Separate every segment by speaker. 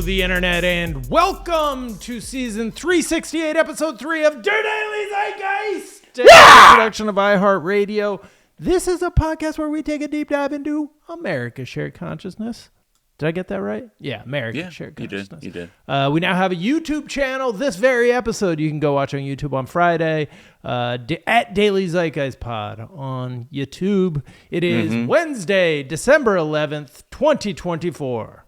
Speaker 1: the internet, and welcome to season 368, episode 3 of DAILY ZEITGEIST, a production of iHeartRadio. This is a podcast where we take a deep dive into America's shared consciousness. Did I get that right? Yeah, America's shared consciousness.
Speaker 2: You did.
Speaker 1: We now have a YouTube channel. This very episode you can go watch on YouTube on Friday at Daily Zeitgeist Pod on YouTube. It is Wednesday, December 11th, 2024.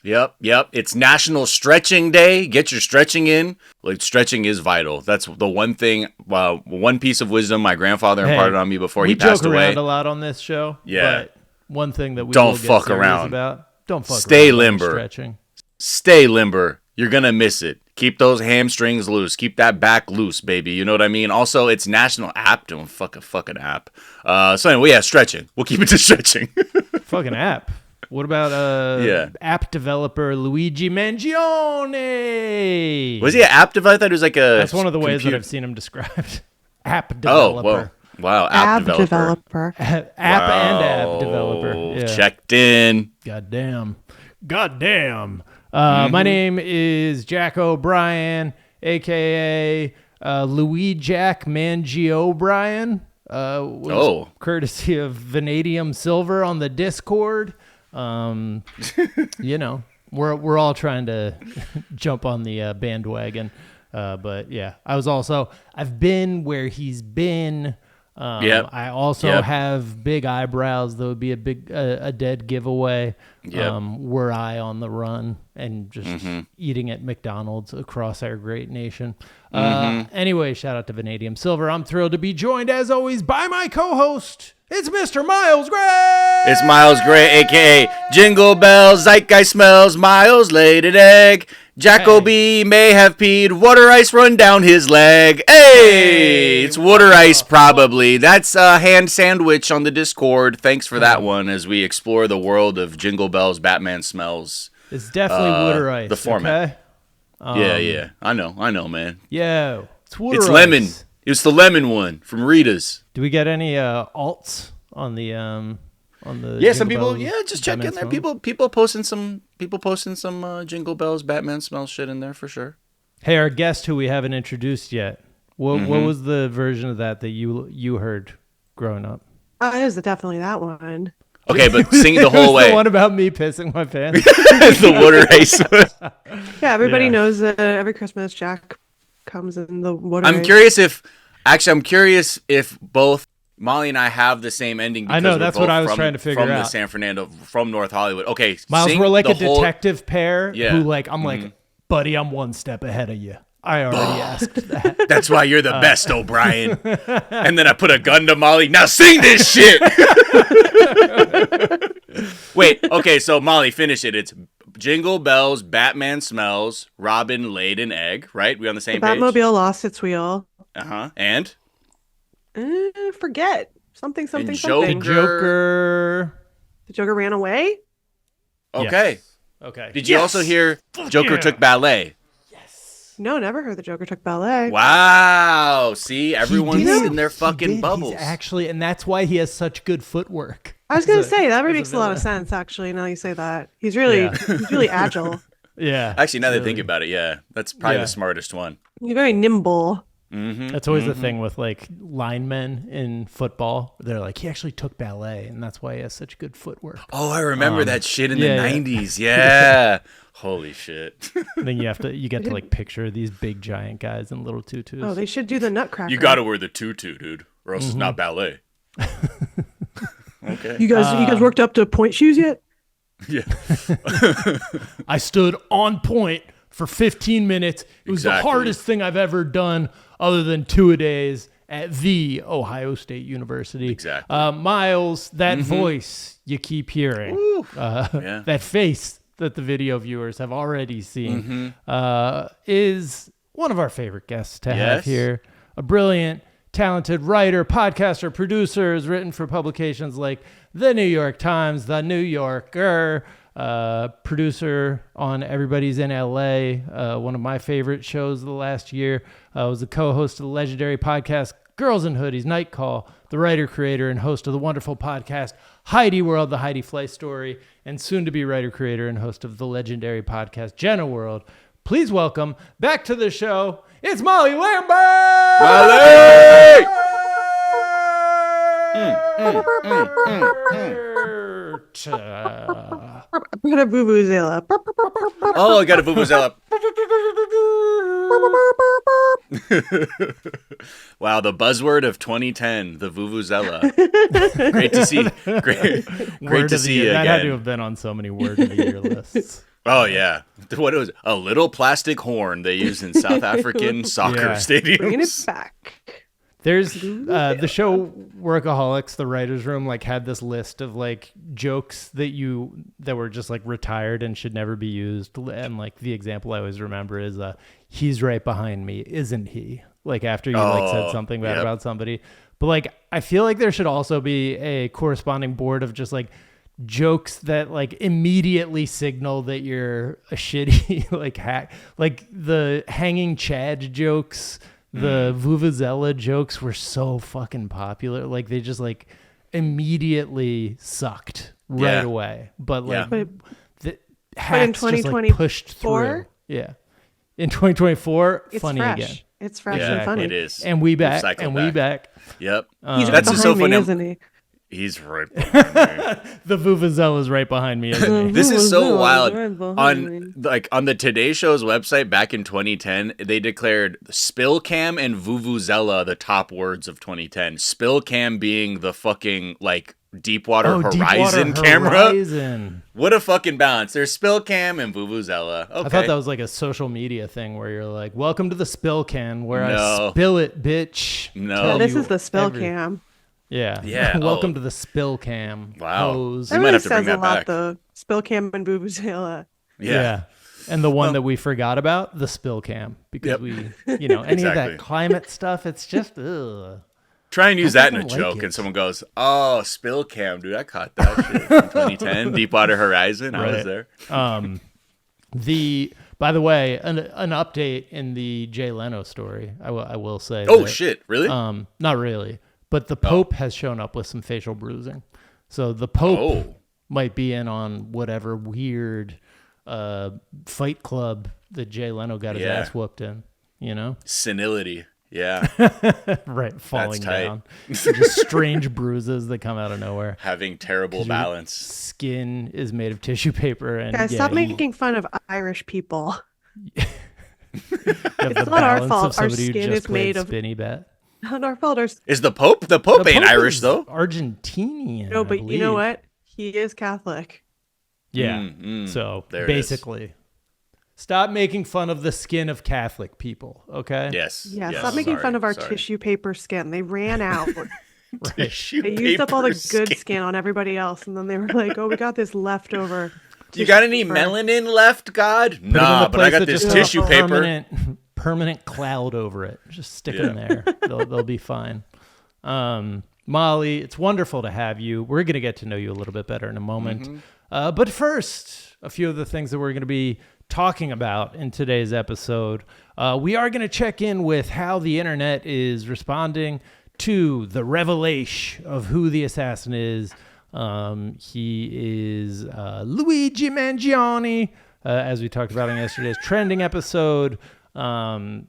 Speaker 2: Yep. It's National Stretching Day. Get your stretching in. Like, stretching is vital. That's the one thing, one piece of wisdom my grandfather imparted on me before he passed away.
Speaker 1: We joke around a lot on this show.
Speaker 2: Yeah.
Speaker 1: But one thing that we
Speaker 2: don't
Speaker 1: will get
Speaker 2: fuck
Speaker 1: serious
Speaker 2: around.
Speaker 1: About, don't fuck
Speaker 2: Stay
Speaker 1: around
Speaker 2: limber.
Speaker 1: Stretching.
Speaker 2: Stay limber. You're going to miss it. Keep those hamstrings loose. Keep that back loose, baby. You know what I mean? Also, it's National App. Don't fuck a fucking app. So anyway, yeah, stretching. We'll keep it to stretching.
Speaker 1: Fucking app. What about app developer Luigi Mangione?
Speaker 2: Was he an app developer? I thought he was like a...
Speaker 1: That's one of the ways that I've seen him described. App developer.
Speaker 2: Oh, wow. App developer.
Speaker 1: App and app developer. Yeah.
Speaker 2: Checked in.
Speaker 1: Goddamn. My name is JackO'Brien, a.k.a. Luigi Mangione. Courtesy of Vanadium Silver on the Discord. You know, we're all trying to jump on the bandwagon. But yeah, I've been where he's been. I also have big eyebrows. That would be a dead giveaway. Were I on the run and just eating at McDonald's across our great nation. Anyway, shout out to Vanadium Silver. I'm thrilled to be joined, as always, by my co-host. It's Mr. Miles Gray.
Speaker 2: It's Miles Gray, a.k.a. Jingle Bells, Zeitgeist Smells, Miles laid an egg. JackO'Brien may have peed, water ice run down his leg. Hey, it's water ice probably. That's a hand sandwich on the Discord. Thanks for that one as we explore the world of Jingle Bells, Batman Smells.
Speaker 1: It's definitely water ice.
Speaker 2: The format.
Speaker 1: Okay?
Speaker 2: Yeah. I know, man.
Speaker 1: Yeah, it's water ice.
Speaker 2: It's lemon. It's the lemon one from Rita's.
Speaker 1: Do we get any alts on the
Speaker 2: some people just check in there. People posting some Jingle Bells Batman Smells shit in there for sure.
Speaker 1: Hey, our guest who we haven't introduced yet. What was the version of that you heard growing up?
Speaker 3: It was definitely that one.
Speaker 2: Okay, but sing the whole way.
Speaker 1: The one about me pissing my pants.
Speaker 2: The water ice.
Speaker 3: Yeah, everybody knows that every Christmas Jack comes in the water ice.
Speaker 2: I'm curious if both Molly and I have the same ending.
Speaker 1: I know, that's what I was trying to figure out.
Speaker 2: From the San Fernando, from North Hollywood. Okay,
Speaker 1: Miles, we're like a detective pair who I'm like, buddy, I'm one step ahead of you. I already asked that.
Speaker 2: That's why you're the best, O'Brien. And then I put a gun to Molly. Now sing this shit. Wait, okay, so Molly, finish it. It's Jingle Bells, Batman Smells, Robin laid an egg, right? We on the same page?
Speaker 3: Batmobile lost its wheel.
Speaker 2: And?
Speaker 3: Forget. Something.
Speaker 1: The Joker.
Speaker 3: The Joker ran away?
Speaker 2: Okay.
Speaker 1: Yes. Okay.
Speaker 2: Did you also hear Joker took ballet?
Speaker 3: No, never heard the Joker took ballet.
Speaker 2: Wow. See, everyone's in their fucking bubbles.
Speaker 1: He's actually, and that's why he has such good footwork.
Speaker 3: I was going to say, that makes a lot of sense, actually, now you say that. He's really agile.
Speaker 1: Yeah.
Speaker 2: Actually, now that I think about it, that's probably the smartest one.
Speaker 3: He's very nimble.
Speaker 1: That's always the thing with linemen in football. They're like, he actually took ballet, and that's why he has such good footwork.
Speaker 2: Oh, I remember that shit in the 90s. Yeah. Holy shit.
Speaker 1: And then you get to picture these big giant guys in little tutus.
Speaker 3: Oh, they should do the Nutcracker.
Speaker 2: You got to wear the tutu, dude, or else it's not ballet. Okay.
Speaker 3: You guys worked up to point shoes yet?
Speaker 2: Yeah.
Speaker 1: I stood on point for 15 minutes. It was the hardest thing I've ever done other than two-a-days at the Ohio State University.
Speaker 2: Exactly.
Speaker 1: Miles, that voice you keep hearing, that face that the video viewers have already seen, is one of our favorite guests to have here. A brilliant, talented writer, podcaster, producer, has written for publications like The New York Times, The New Yorker, producer on Everybody's in LA, one of my favorite shows of the last year. Was a co-host of the legendary podcast Girls in Hoodies, Night Call, the writer, creator, and host of the wonderful podcast, HeidiWorld, the Heidi Fleiss Story, and soon-to-be writer, creator, and host of the legendary podcast, JackO'Brien. Please welcome back to the show, it's Molly Lambert!
Speaker 2: Molly!
Speaker 3: I got a vuvuzela.
Speaker 2: Oh, I got a vuvuzela. Wow, the buzzword of 2010, the vuvuzela. Great to see. Great to see you again.
Speaker 1: That had to have been on so many word of the year lists.
Speaker 2: Oh yeah, what was a little plastic horn they use in South African soccer stadiums?
Speaker 3: Bringing it back.
Speaker 1: There's the show Workaholics, the writer's room, like had this list of like jokes that were just like retired and should never be used. And like the example I always remember is he's right behind me, isn't he? Like after you like said something bad about somebody. But like I feel like there should also be a corresponding board of just like jokes that like immediately signal that you're a shitty like hack. Like the hanging Chad jokes. The vuvuzela jokes were so fucking popular. Like they just like immediately sucked right away. But like the hacks just like pushed through. Yeah. In 2024,
Speaker 3: it's
Speaker 1: funny
Speaker 3: fresh.
Speaker 1: Again.
Speaker 3: It's fresh and funny.
Speaker 2: It is.
Speaker 1: And we back.
Speaker 2: Yep.
Speaker 3: He's right behind me, isn't he?
Speaker 2: He's right behind me.
Speaker 1: The vuvuzela is right behind me. Isn't he?
Speaker 2: This is so wild. On the Today Show's website back in 2010, they declared spill cam and vuvuzela the top words of 2010. Spill cam being the fucking like Deepwater Horizon camera. What a fucking balance. There's spill cam and vuvuzela. Okay.
Speaker 1: I thought that was like a social media thing where you're like, welcome to the spill can where I spill it, bitch.
Speaker 2: No.
Speaker 3: This is the spill cam.
Speaker 1: Yeah. Welcome to the spill cam.
Speaker 2: Wow.
Speaker 1: Hose.
Speaker 3: That really says a lot, though. Spill cam and vuvuzela.
Speaker 1: Yeah. And the one that we forgot about, the spill cam. Because we, any of that climate stuff, it's just, ugh.
Speaker 2: Try and use that in a joke, and someone goes, "Oh, spill cam, dude! I caught that shit in 2010, Deepwater Horizon. I was there."
Speaker 1: By the way, an update in the Jay Leno story. I will say.
Speaker 2: Oh shit! Really?
Speaker 1: Not really. But the Pope has shown up with some facial bruising. So the Pope might be in on whatever weird fight club that Jay Leno got his ass whooped in,
Speaker 2: Senility. Yeah.
Speaker 1: Right. Falling down. Just strange bruises that come out of nowhere.
Speaker 2: Having terrible balance.
Speaker 1: Skin is made of tissue paper. And
Speaker 3: guys, stop making fun of Irish people.
Speaker 1: It's not our fault. Our skin is made of spinny bat.
Speaker 3: Not our fault.
Speaker 2: Is the Pope? The Pope ain't Irish though.
Speaker 1: Argentinian.
Speaker 3: No, but you know what? He is Catholic.
Speaker 1: Yeah. So basically, stop making fun of the skin of Catholic people. Okay.
Speaker 2: Yes.
Speaker 3: Yeah. Stop making fun of our tissue paper skin. They ran out.
Speaker 1: Right.
Speaker 3: They used up all the good skin on everybody else, and then they were like, "Oh, we got this leftover."
Speaker 2: You got any melanin left, God? Nah, but I got this tissue paper.
Speaker 1: Permanent cloud over it. Just stick them there. They'll be fine. Molly, it's wonderful to have you. We're going to get to know you a little bit better in a moment. But first, a few of the things that we're going to be talking about in today's episode. We are going to check in with how the internet is responding to the revelation of who the assassin is. He is Luigi Mangione, as we talked about in yesterday's trending episode. We're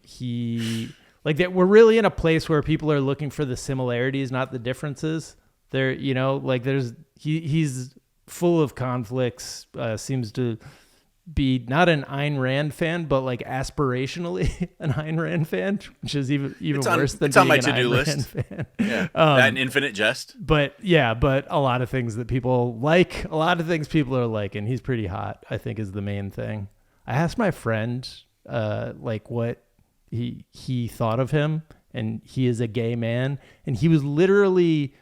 Speaker 1: really in a place where people are looking for the similarities, not the differences. He's full of conflicts, seems to be not an Ayn Rand fan, but like aspirationally an Ayn Rand fan, which is even worse than being an Ayn Rand fan.
Speaker 2: Yeah. That and Infinite Jest.
Speaker 1: But a lot of things that people like, a lot of things people are liking. He's pretty hot, I think, is the main thing. I asked my friend what he thought of him, and he is a gay man, and he was literally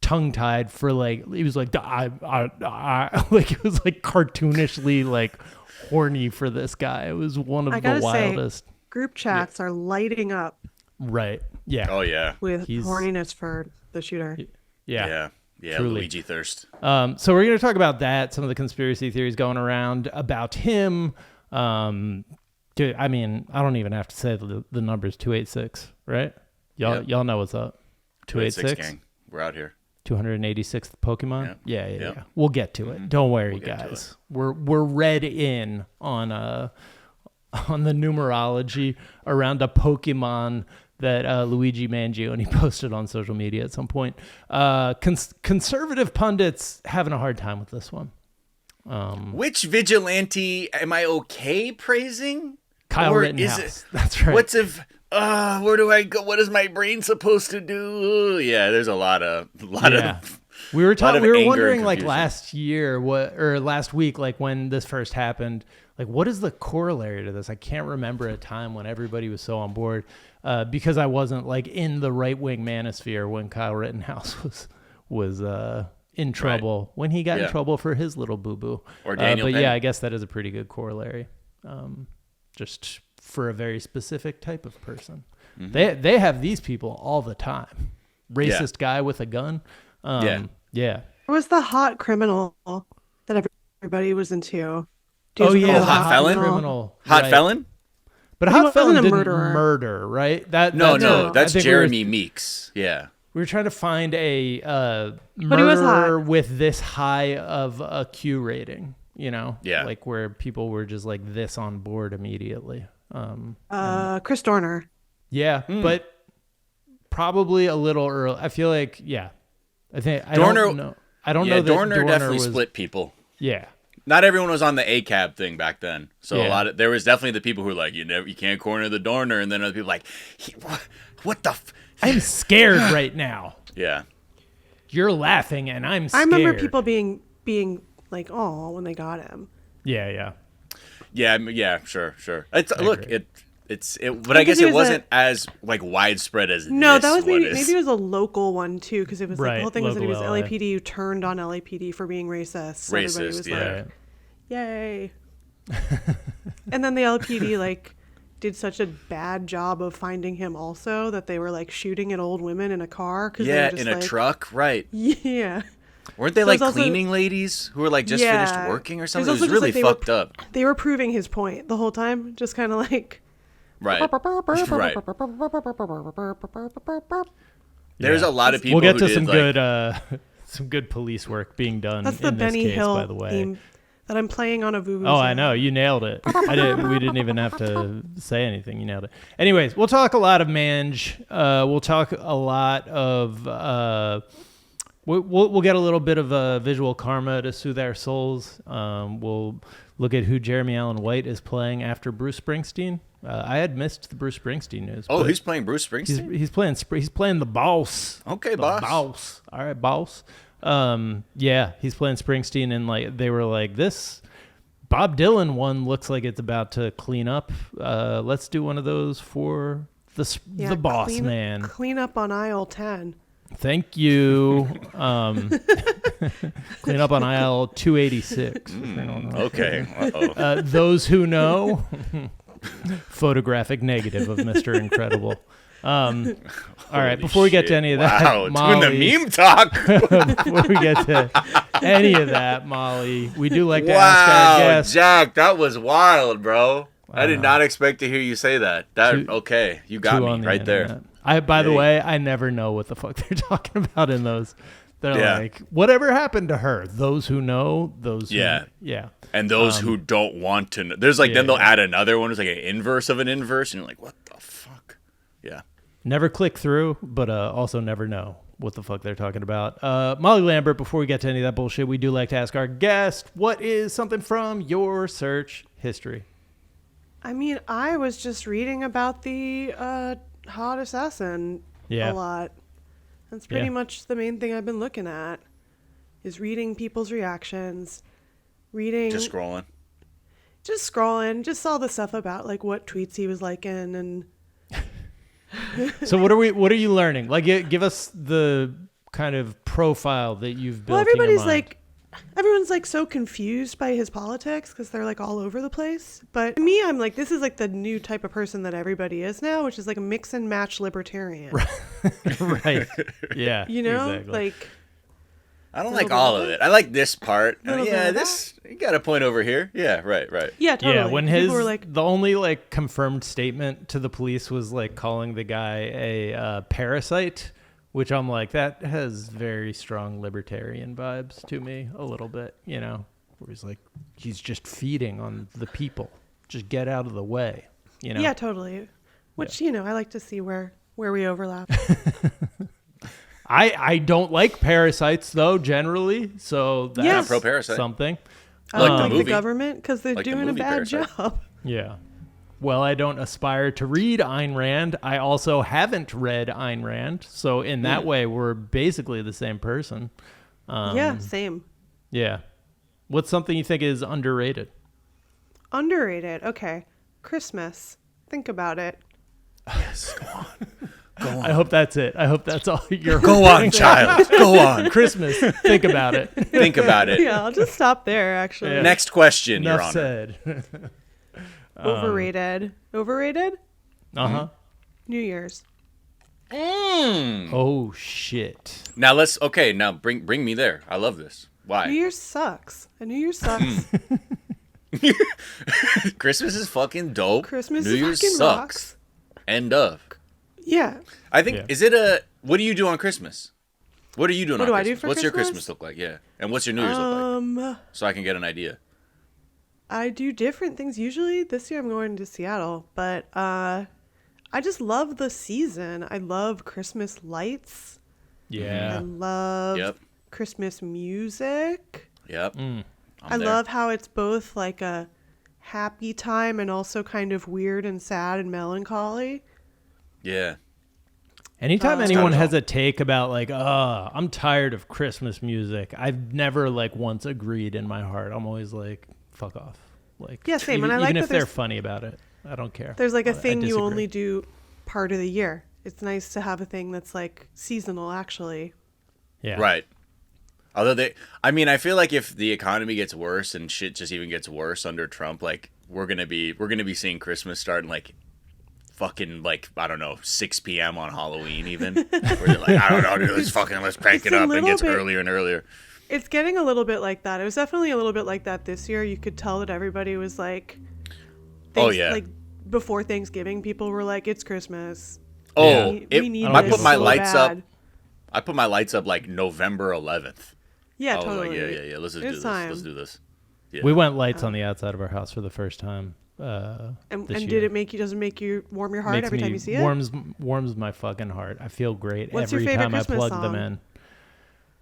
Speaker 1: tongue-tied for he was like like it was like cartoonishly like horny for this guy. It was one of the wildest.
Speaker 3: Say, group chats are lighting up.
Speaker 1: Right. Yeah.
Speaker 2: Oh yeah.
Speaker 3: With horniness for the shooter.
Speaker 2: Yeah. Truly. Luigi thirst.
Speaker 1: So we're going to talk about that, some of the conspiracy theories going around about him. I mean, I don't even have to say the number's 286, right? Y'all know what's up. 286
Speaker 2: gang. We're out here.
Speaker 1: 286th Pokemon.
Speaker 2: Yeah.
Speaker 1: Yeah. We'll get to it. Don't worry, guys. We're read in on the numerology around a Pokemon that Luigi Mangione posted on social media at some point. Conservative pundits having a hard time with this one.
Speaker 2: Which vigilante am I okay praising?
Speaker 1: Kyle Rittenhouse. That's right.
Speaker 2: Where do I go? What is my brain supposed to do? Yeah, there's a lot of.
Speaker 1: We were wondering like last week, like when this first happened, like what is the corollary to this? I can't remember a time when everybody was so on board, because I wasn't like in the right wing manosphere when Kyle Rittenhouse was in trouble when he got in trouble for his little boo boo.
Speaker 2: Or Daniel
Speaker 1: but
Speaker 2: Penn.
Speaker 1: yeah, I guess that is a pretty good corollary, just for a very specific type of person. Mm-hmm. They have these people all the time. Racist guy with a gun. Yeah.
Speaker 3: It was the hot criminal that everybody was into.
Speaker 2: Hot felon?
Speaker 1: Criminal.
Speaker 2: Hot felon?
Speaker 1: But a hot felon didn't murder, right?
Speaker 2: That's Jeremy Meeks. Yeah.
Speaker 1: We were trying to find a murderer with this high of a Q rating, Yeah. Like where people were just like this on board immediately.
Speaker 3: Chris Dorner.
Speaker 1: Yeah, but probably a little early. I feel like, I
Speaker 2: Dorner,
Speaker 1: don't know. I don't know that
Speaker 2: Dorner definitely split people.
Speaker 1: Yeah.
Speaker 2: Not everyone was on the ACAB thing back then. So there was definitely the people who were like, you can't corner the Dorner, and then other people like, what the
Speaker 1: I'm scared right now.
Speaker 2: Yeah.
Speaker 1: You're laughing and I'm scared.
Speaker 3: I remember people being like, oh, when they got him.
Speaker 1: Yeah.
Speaker 2: Yeah, sure. But I guess it wasn't as like widespread as
Speaker 3: that was maybe it was a local one too, because it was like the whole thing was that he was
Speaker 1: LA.
Speaker 3: LAPD who turned on LAPD for being racist. So everybody was like, yay. And then the LAPD like did such a bad job of finding him also that they were like shooting at old women in a car.
Speaker 2: In a truck, right?
Speaker 3: Yeah.
Speaker 2: Weren't they like cleaning ladies who were like just finished working or something? It was really fucked up.
Speaker 3: They were proving his point the whole time, just kind of like.
Speaker 2: Right. There's a lot of people.
Speaker 1: We'll get to some good police work being done.
Speaker 3: That's the Benny Hill by the way. Theme that I'm playing on a Vuvu.
Speaker 1: Oh, I know. You nailed it. We didn't even have to say anything. You nailed it. Anyways, we'll talk a lot of Mange. We'll talk a lot of. We'll get a little bit of visual karma to soothe our souls. We'll look at who Jeremy Allen White is playing after Bruce Springsteen. I had missed the Bruce Springsteen news.
Speaker 2: Oh, he's playing Bruce Springsteen?
Speaker 1: He's playing the boss.
Speaker 2: Okay, boss.
Speaker 1: All right, boss. He's playing Springsteen, and like they were like, this Bob Dylan one looks like it's about to clean up. Let's do one of those for the boss man.
Speaker 3: Clean up on aisle 10.
Speaker 1: Thank you. Clean up on aisle 286.
Speaker 2: Okay. Uh-oh.
Speaker 1: Those who know. Photographic negative of Mr. Incredible. All right, before we get to any of that, Molly,
Speaker 2: doing the meme talk.
Speaker 1: Before we get to any of that, Molly, we do like to ask our guests.
Speaker 2: Jack, that was wild, bro. I did not expect to hear you say that. You got me right there.
Speaker 1: By the way, I never know what the fuck they're talking about in those. They're like, whatever happened to her? Those who know,
Speaker 2: and those who don't want to know. There's like, then they'll add another one. It's like an inverse of an inverse. And you're like, what the fuck? Yeah.
Speaker 1: Never click through, but also never know what the fuck they're talking about. Molly Lambert, before we get to any of that bullshit, we do like to ask our guest, what is something from your search history?
Speaker 3: I mean, I was just reading about the hot assassin a lot. That's pretty much the main thing I've been looking at, is reading people's reactions,
Speaker 2: Just scrolling.
Speaker 3: Just saw the stuff about like what tweets he was liking and.
Speaker 1: So what are you learning? Like, give us the kind of profile that you've built.
Speaker 3: Well, everyone's like so confused by his politics because they're like all over the place. But me, I'm like, this is like the new type of person that everybody is now, which is like a mix and match libertarian.
Speaker 1: Right. Yeah.
Speaker 3: You know,
Speaker 1: exactly.
Speaker 3: like
Speaker 2: I don't like all of it. I like this part. This you got a point over here. Yeah, right.
Speaker 3: Yeah, totally.
Speaker 1: Yeah, when the only like confirmed statement to the police was like calling the guy a parasite, which I'm like, that has very strong libertarian vibes to me a little bit, you know, where he's like, he's just feeding on the people. Just get out of the way, you know?
Speaker 3: Yeah, totally. Which, you know, I like to see where we overlap.
Speaker 1: I don't like parasites though, generally. So that's
Speaker 2: pro-parasite.
Speaker 1: Something.
Speaker 3: I like the government because they're doing a bad job.
Speaker 1: Yeah. Well, I don't aspire to read Ayn Rand. I also haven't read Ayn Rand. So in that way, we're basically the same person.
Speaker 3: Yeah, same.
Speaker 1: Yeah. What's something you think is underrated?
Speaker 3: Underrated. Okay. Christmas. Think about it.
Speaker 2: Yes, go on.
Speaker 1: I hope that's it. I hope that's all you're
Speaker 2: Go on, child. Go on.
Speaker 1: Christmas. Think about it.
Speaker 2: Think about it.
Speaker 3: Yeah, I'll just stop there, actually.
Speaker 2: Yeah. Next question,
Speaker 1: Enough
Speaker 2: Your Honor.
Speaker 1: said.
Speaker 3: Overrated. Overrated?
Speaker 1: Uh-huh.
Speaker 3: New Year's.
Speaker 1: Oh, shit.
Speaker 2: Now now bring me there. I love this. Why?
Speaker 3: New Year's sucks. New Year's sucks.
Speaker 2: Christmas is fucking dope.
Speaker 3: Christmas
Speaker 2: New Year's
Speaker 3: fucking
Speaker 2: sucks.
Speaker 3: rocks.
Speaker 2: End of.
Speaker 3: Yeah.
Speaker 2: I think, what do you do on Christmas? What are you doing on Christmas?
Speaker 3: What do I do for
Speaker 2: What's your
Speaker 3: Christmas?
Speaker 2: Christmas look like? Yeah. And what's your New Year's look like? So I can get an idea.
Speaker 3: I do different things. Usually this year I'm going to Seattle, but I just love the season. I love Christmas lights.
Speaker 1: Yeah.
Speaker 3: I love Christmas music.
Speaker 2: Yep.
Speaker 3: I love how it's both like a happy time and also kind of weird and sad and melancholy.
Speaker 2: Yeah.
Speaker 1: Anytime anyone has a take about like, I'm tired of Christmas music, I've never like once agreed in my heart. I'm always like, fuck off. Like,
Speaker 3: yeah, same.
Speaker 1: Even,
Speaker 3: and I like
Speaker 1: even
Speaker 3: that
Speaker 1: if they're funny about it, I don't care.
Speaker 3: There's like a thing you only do part of the year. It's nice to have a thing that's like seasonal, actually.
Speaker 2: Yeah. Right. Although I feel like if the economy gets worse and shit just even gets worse under Trump, like we're gonna be seeing Christmas starting like fucking like, I don't know, 6 p.m. on Halloween even. Where you're like, I don't know, dude, let's crank it up and gets earlier and earlier.
Speaker 3: It's getting a little bit like that. It was definitely a little bit like that this year. You could tell that everybody was like, like before Thanksgiving, people were like, it's Christmas.
Speaker 2: Oh,
Speaker 3: we need
Speaker 2: I
Speaker 3: this
Speaker 2: put my
Speaker 3: so
Speaker 2: lights
Speaker 3: bad.
Speaker 2: up. I put my lights up like November 11th.
Speaker 3: Yeah,
Speaker 2: I was
Speaker 3: totally.
Speaker 2: like, yeah. Let's just do this. Let's do this. Yeah.
Speaker 1: We went lights on the outside of our house for the first time.
Speaker 3: And did it does it make you warm your heart every time you see it?
Speaker 1: Warms my fucking heart. I feel great
Speaker 3: What's
Speaker 1: every
Speaker 3: your favorite
Speaker 1: time
Speaker 3: Christmas
Speaker 1: I plug
Speaker 3: song?
Speaker 1: them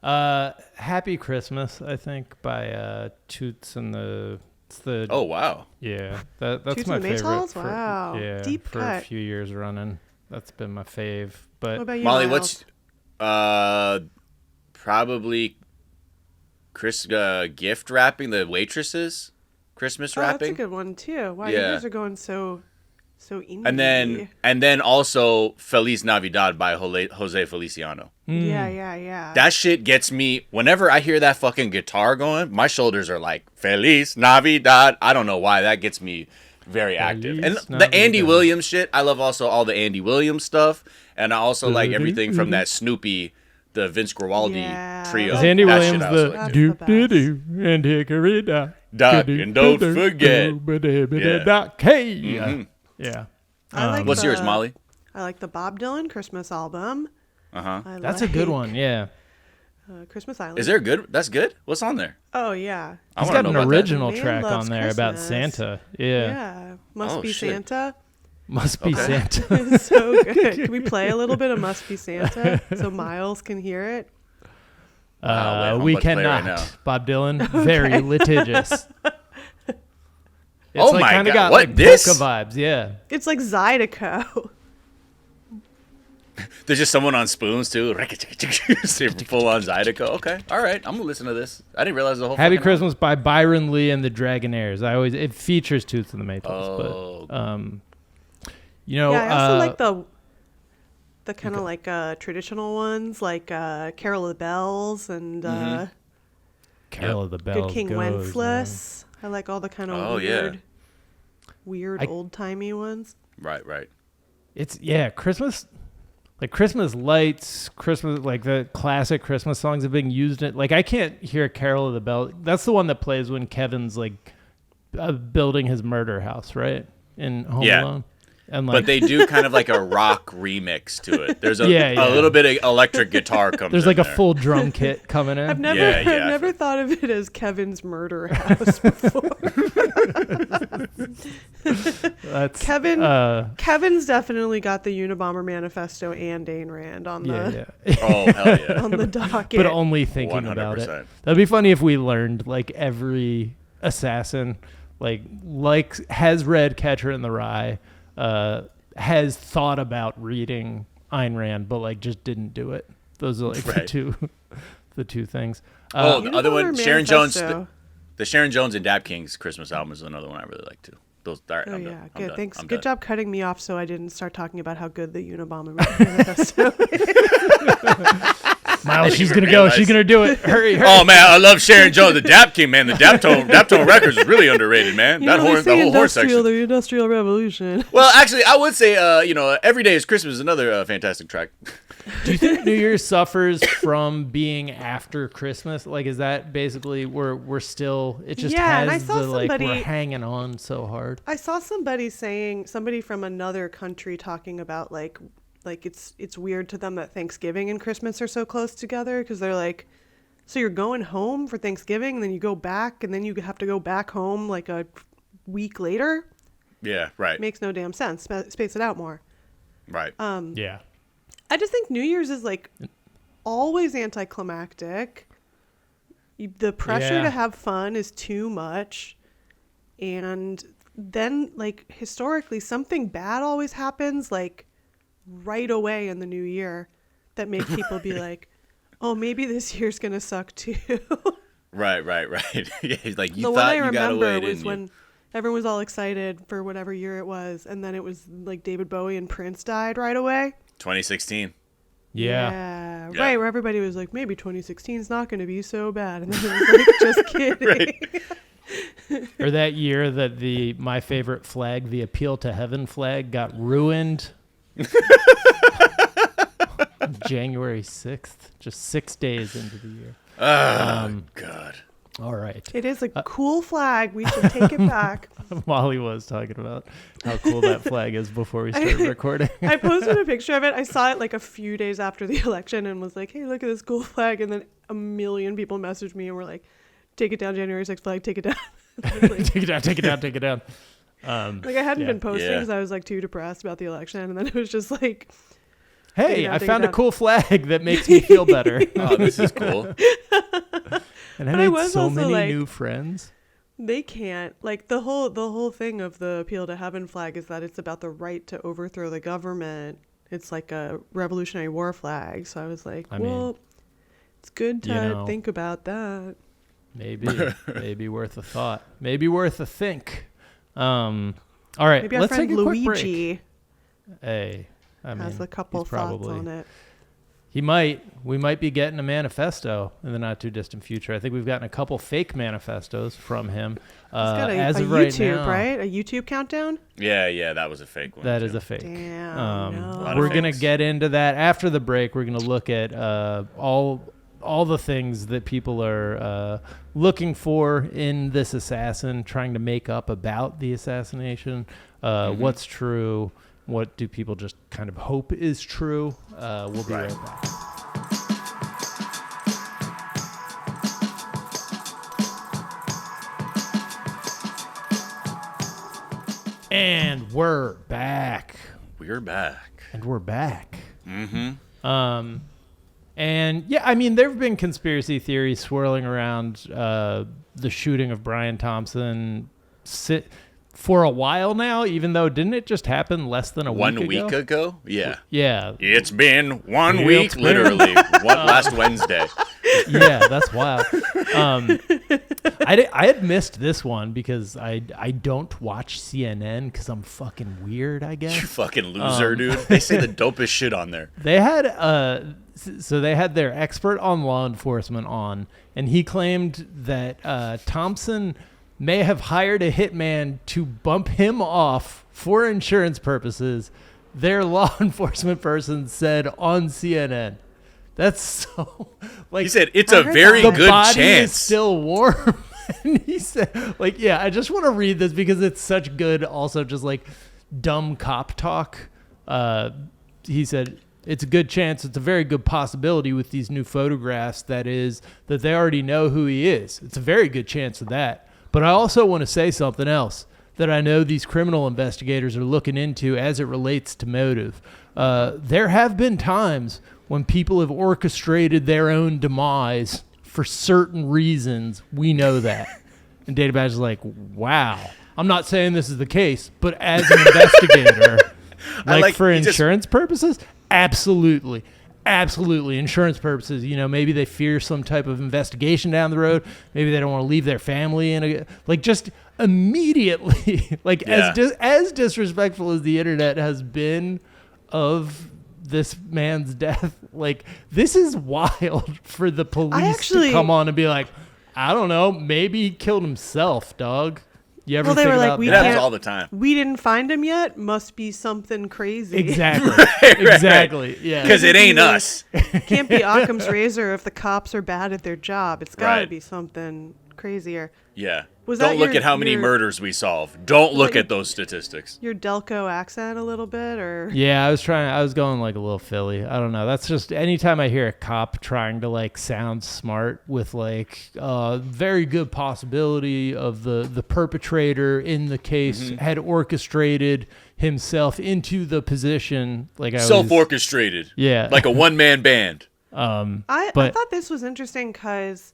Speaker 1: in. Happy Christmas, I think, by Toots and the. It's the.
Speaker 2: Oh wow.
Speaker 1: Yeah, that's
Speaker 3: Toots
Speaker 1: my
Speaker 3: and the
Speaker 1: favorite.
Speaker 3: Wow.
Speaker 1: Yeah,
Speaker 3: Deep
Speaker 1: for
Speaker 3: cut.
Speaker 1: a few years running. That's been my fave. But
Speaker 3: what about you,
Speaker 2: Molly,
Speaker 3: Miles?
Speaker 2: what's probably gift wrapping, the waitresses Christmas wrapping.
Speaker 3: That's a good one too. Wow, you guys are going so indie.
Speaker 2: And then also Feliz Navidad by Jose Feliciano.
Speaker 3: Yeah.
Speaker 2: That shit gets me, whenever I hear that fucking guitar going, my shoulders are like, Feliz Navidad. I don't know why, that gets me very active. And the Andy Williams shit, I love also all the Andy Williams stuff. And I also like everything from that Snoopy, the Vince Guaraldi trio.
Speaker 1: Is Andy
Speaker 2: that
Speaker 1: Williams the do-do-do and hickory dock?
Speaker 2: And don't forget.
Speaker 1: Yeah.
Speaker 2: What's yours, Molly?
Speaker 3: I like the Bob Dylan Christmas album.
Speaker 1: That's a good one, yeah.
Speaker 3: Christmas Island.
Speaker 2: Is there good? That's good? What's on there?
Speaker 3: Oh, yeah.
Speaker 1: He's got an original
Speaker 3: that.
Speaker 1: track on there about
Speaker 3: Christmas.
Speaker 1: Santa.
Speaker 3: Yeah. Must Be
Speaker 2: shit.
Speaker 3: Santa.
Speaker 1: Must Be Santa.
Speaker 3: It's so good. Can we play a little bit of Must Be Santa so Miles can hear it?
Speaker 1: We cannot.
Speaker 2: Right
Speaker 1: Bob Dylan, very litigious. It's
Speaker 2: Oh
Speaker 1: like
Speaker 2: my
Speaker 1: kind of
Speaker 2: God,
Speaker 1: got
Speaker 2: what,
Speaker 1: like
Speaker 2: this?
Speaker 1: polka vibes, yeah.
Speaker 3: It's like Zydeco.
Speaker 2: There's just someone on spoons too. Full on Zydeco. Okay, all right. I'm gonna listen to this. I didn't realize the whole.
Speaker 1: Happy Christmas by Byron Lee and the Dragonaires. It features Toots and the Maytals, but you know,
Speaker 3: yeah, I also like the kind of like traditional ones, like Carol of the Bells and
Speaker 1: Carol of the Bells.
Speaker 3: Good King Wenceslas. I like all the kind of weird old timey ones.
Speaker 2: Right.
Speaker 1: It's Christmas. like Christmas lights, Christmas, like the classic Christmas songs have been used. Like I can't hear Carol of the Bell. That's the one that plays when Kevin's like building his murder house, right? In Home Alone. And like,
Speaker 2: but they do kind of like a rock remix to it. There's a little bit of electric guitar comes
Speaker 1: There's like
Speaker 2: in
Speaker 1: a full drum kit coming in.
Speaker 3: I've never thought of it as Kevin's murder house before. Kevin's definitely got the Unabomber Manifesto and Ayn Rand on the
Speaker 2: oh hell yeah
Speaker 3: on the docket.
Speaker 1: But only thinking 100%. About it. That'd be funny if we learned like every assassin like has read Catcher in the Rye. Has thought about reading Ayn Rand, but like just didn't do it. Those are like the two things.
Speaker 2: The other one, Sharon Jones, the Sharon Jones and Dap Kings Christmas album is another one I really like too. Those, all right, I'm
Speaker 3: good.
Speaker 2: Done.
Speaker 3: Thanks.
Speaker 2: I'm
Speaker 3: good
Speaker 2: done.
Speaker 3: job cutting me off so I didn't start talking about how good the Unabomber Manifesto is.
Speaker 1: Miles, she's gonna go. She's gonna do it. Hurry!
Speaker 2: Oh man, I love Sharon Jones, the Dap King, man. The Daptone Records is really underrated, man.
Speaker 3: The whole horn section. The Industrial Revolution.
Speaker 2: Well, actually, I would say, Every Day is Christmas is another fantastic track.
Speaker 1: Do you think New Year's suffers from being after Christmas? Like, is that basically we're still? It just has we're hanging on so hard.
Speaker 3: I saw somebody from another country talking about like it's weird to them that Thanksgiving and Christmas are so close together because they're like, so you're going home for Thanksgiving and then you go back and then you have to go back home like a week later.
Speaker 2: Yeah, right.
Speaker 3: Makes no damn sense. Space it out more.
Speaker 2: Right.
Speaker 1: Yeah.
Speaker 3: I just think New Year's is like always anticlimactic. The pressure to have fun is too much. And then like historically something bad always happens like right away in the new year that make people be like, oh, maybe this year's gonna suck too.
Speaker 2: Right. Yeah, like you
Speaker 3: the
Speaker 2: thought
Speaker 3: one I
Speaker 2: you got away,
Speaker 3: remember was
Speaker 2: didn't
Speaker 3: when
Speaker 2: you?
Speaker 3: everyone was all excited for whatever year it was, and then it was like David Bowie and Prince died right away.
Speaker 2: 2016.
Speaker 3: Yeah, right, where everybody was like, maybe 2016 is not going to be so bad, and then it was like, just kidding.
Speaker 1: Or that year that my favorite flag, the Appeal to Heaven flag, got ruined. January 6th, just 6 days into the year.
Speaker 2: God.
Speaker 1: All right.
Speaker 3: It is a cool flag. We should take it back.
Speaker 1: Molly was talking about how cool that flag is before we started recording.
Speaker 3: I posted a picture of it. I saw it like a few days after the election and was like, hey, look at this cool flag. And then a million people messaged me and were like, take it down, January 6th flag, take it down.
Speaker 1: Like, take it down.
Speaker 3: Like I hadn't been posting because I was like too depressed about the election. And then it was just like,
Speaker 1: hey, I found a cool flag that makes me feel better.
Speaker 2: Oh, this is cool.
Speaker 1: And I made so many new friends.
Speaker 3: They can't, like, the whole thing of the Appeal to Heaven flag is that it's about the right to overthrow the government. It's like a Revolutionary War flag. So I was like, it's good to think about that.
Speaker 1: Maybe worth a thought. Maybe worth a think. All right,
Speaker 3: maybe
Speaker 1: let's take a
Speaker 3: Luigi
Speaker 1: quick break. Hey,
Speaker 3: has a couple thoughts on it.
Speaker 1: We might be getting a manifesto in the not too distant future. I think we've gotten a couple fake manifestos from him.
Speaker 3: He's got
Speaker 1: as
Speaker 3: a
Speaker 1: of
Speaker 3: YouTube,
Speaker 1: right now,
Speaker 3: right? A YouTube countdown?
Speaker 2: Yeah, that was a fake one.
Speaker 1: That is a fake.
Speaker 3: Damn, no.
Speaker 1: We're going to get into that after the break. We're going to look at all the things that people are looking for in this assassin, trying to make up about the assassination, what's true. What do people just kind of hope is true? We'll be right back. And we're back.
Speaker 2: And
Speaker 1: we're back.
Speaker 2: Mm-hmm.
Speaker 1: And yeah, I mean, there have been conspiracy theories swirling around the shooting of Brian Thompson for a while now, even though didn't it just happen less than a week ago?
Speaker 2: 1 week ago? Yeah.
Speaker 1: Yeah.
Speaker 2: It's been 1 week, literally. Last Wednesday.
Speaker 1: Yeah, that's wild. I had missed this one because I don't watch CNN because I'm fucking weird, I guess.
Speaker 2: You fucking loser, dude. They say the dopest shit on there.
Speaker 1: They had they had their expert on law enforcement on, and he claimed that Thompson may have hired a hitman to bump him off for insurance purposes their law enforcement person said on CNN. That's so like
Speaker 2: he said it's a very good
Speaker 1: the body
Speaker 2: chance.
Speaker 1: Is still warm. And he said, like, yeah, I just want to read this because it's such good, also just like dumb cop talk. He said, it's a good chance, it's a very good possibility with these new photographs that they already know who he is. It's a very good chance of that. But I also want to say something else that I know these criminal investigators are looking into as it relates to motive. There have been times when people have orchestrated their own demise for certain reasons. We know that. And Data Badge is like, wow. I'm not saying this is the case, but as an investigator, for insurance purposes, absolutely. Absolutely. Insurance purposes, maybe they fear some type of investigation down the road. Maybe they don't want to leave their family just immediately, as disrespectful as the internet has been of this man's death, this is wild for the police to come on and be like, I don't know, maybe he killed himself, dog. You ever think about that?
Speaker 2: It happens all the time.
Speaker 3: We didn't find him yet. Must be something crazy.
Speaker 1: Exactly.
Speaker 2: Right.
Speaker 1: Exactly. Yeah.
Speaker 2: Because it ain't us.
Speaker 3: Can't be Occam's razor if the cops are bad at their job. It's got to be something crazier.
Speaker 2: Yeah. Don't look at how many murders we solve. Don't look at those statistics.
Speaker 3: Your Delco accent a little bit, or?
Speaker 1: Yeah, I was going like a little Philly. I don't know. That's just anytime I hear a cop trying to sound smart with very good possibility of the perpetrator in the case had orchestrated himself into the position.
Speaker 2: Self-orchestrated.
Speaker 1: Yeah.
Speaker 2: Like a one-man band.
Speaker 3: I thought this was interesting because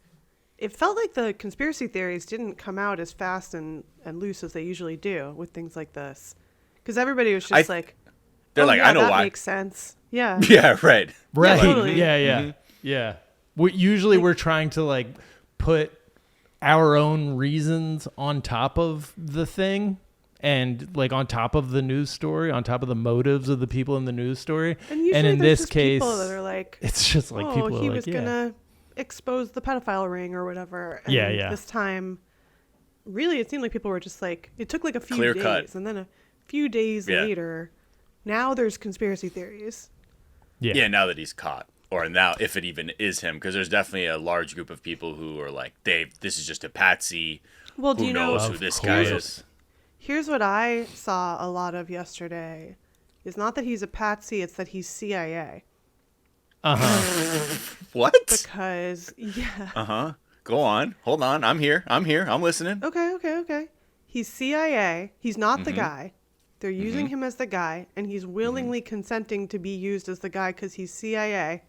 Speaker 3: it felt like the conspiracy theories didn't come out as fast and loose as they usually do with things like this. Because everybody was just
Speaker 2: they're I know
Speaker 3: that
Speaker 2: why.
Speaker 3: Makes sense. Yeah.
Speaker 2: Yeah, right.
Speaker 1: Right.
Speaker 3: Yeah, totally.
Speaker 1: Yeah. We're trying to put our own reasons on top of the thing and on top of the news story, on top of the motives of the people in the news story.
Speaker 3: And in this case, people that are
Speaker 1: it's just people
Speaker 3: he
Speaker 1: are
Speaker 3: was gonna expose the pedophile ring or whatever. And this time, really, it seemed like people were just it took a few
Speaker 2: Clear
Speaker 3: days,
Speaker 2: cut.
Speaker 3: and then a few days later, now there's conspiracy theories.
Speaker 2: Yeah, now that he's caught, or now if it even is him, because there's definitely a large group of people who are this is just a patsy.
Speaker 3: Well,
Speaker 2: who knows who this guy is?
Speaker 3: Here's what I saw a lot of yesterday: is not that he's a patsy; it's that he's CIA.
Speaker 2: What?
Speaker 3: Because
Speaker 2: Go on. Hold on. I'm here. I'm listening.
Speaker 3: Okay. He's CIA. He's not the guy. They're using him as the guy, and he's willingly consenting to be used as the guy because he's CIA.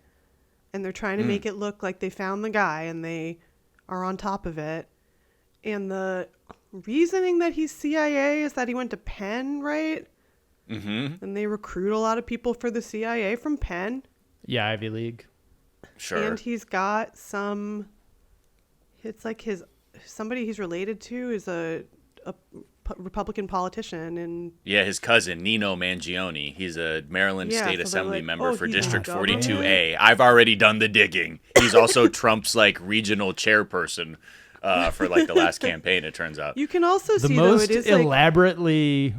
Speaker 3: And they're trying to make it look like they found the guy and they are on top of it. And the reasoning that he's CIA is that he went to Penn, right? Mm-hmm. And they recruit a lot of people for the CIA from Penn. Yeah,
Speaker 1: Ivy League.
Speaker 2: Sure.
Speaker 3: And he's got somebody he's related to is a Republican politician. And
Speaker 2: his cousin, Nino Mangione. He's a Maryland State Assembly member for District 42A. I've already done the digging. He's also Trump's regional chairperson for the last campaign, it turns out.
Speaker 3: You can also see
Speaker 1: the most
Speaker 3: it is
Speaker 1: elaborately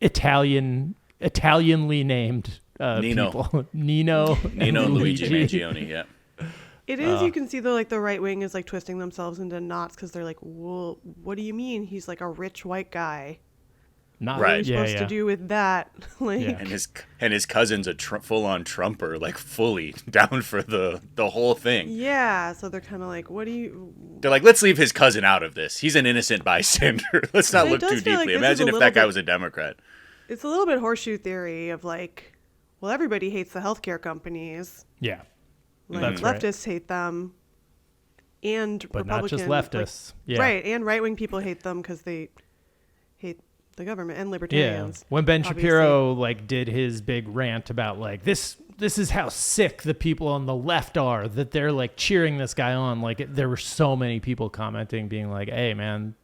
Speaker 1: Italianly named
Speaker 2: Nino.
Speaker 1: people. Nino
Speaker 2: Luigi Mangione, yeah.
Speaker 3: It is, you can see the right wing is twisting themselves into knots because they're well, what do you mean he's a rich white guy?
Speaker 1: Not
Speaker 3: what are you supposed to do with that?
Speaker 2: And his cousin's a full-on Trumper, fully down for the whole thing.
Speaker 3: Yeah, so they're kind of what do you...
Speaker 2: They're let's leave his cousin out of this. He's an innocent bystander. Let's not look too deeply. Imagine if that guy was a Democrat.
Speaker 3: It's a little bit horseshoe theory of well, everybody hates the healthcare companies.
Speaker 1: Yeah.
Speaker 3: Leftists hate them, and
Speaker 1: but
Speaker 3: Republicans,
Speaker 1: not just leftists.
Speaker 3: Right, and right-wing people hate them because they hate the government and libertarians.
Speaker 1: Yeah. When Ben Shapiro did his big rant about this is how sick the people on the left are that they're cheering this guy on. There were so many people commenting, being hey man,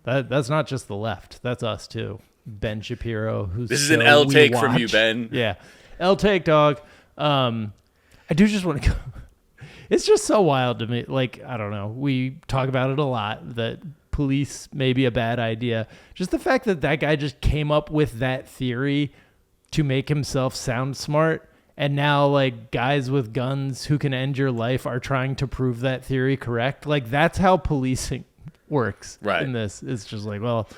Speaker 1: that's not just the left, that's us too. Ben Shapiro, who's
Speaker 2: this is an L take from you, Ben.
Speaker 1: Yeah, L take, dog. I do just want to go. It's just so wild to me. I don't know. We talk about it a lot that police may be a bad idea. Just the fact that that guy just came up with that theory to make himself sound smart. And now, like, guys with guns who can end your life are trying to prove that theory correct. Like, that's how policing works in this. It's just like, well,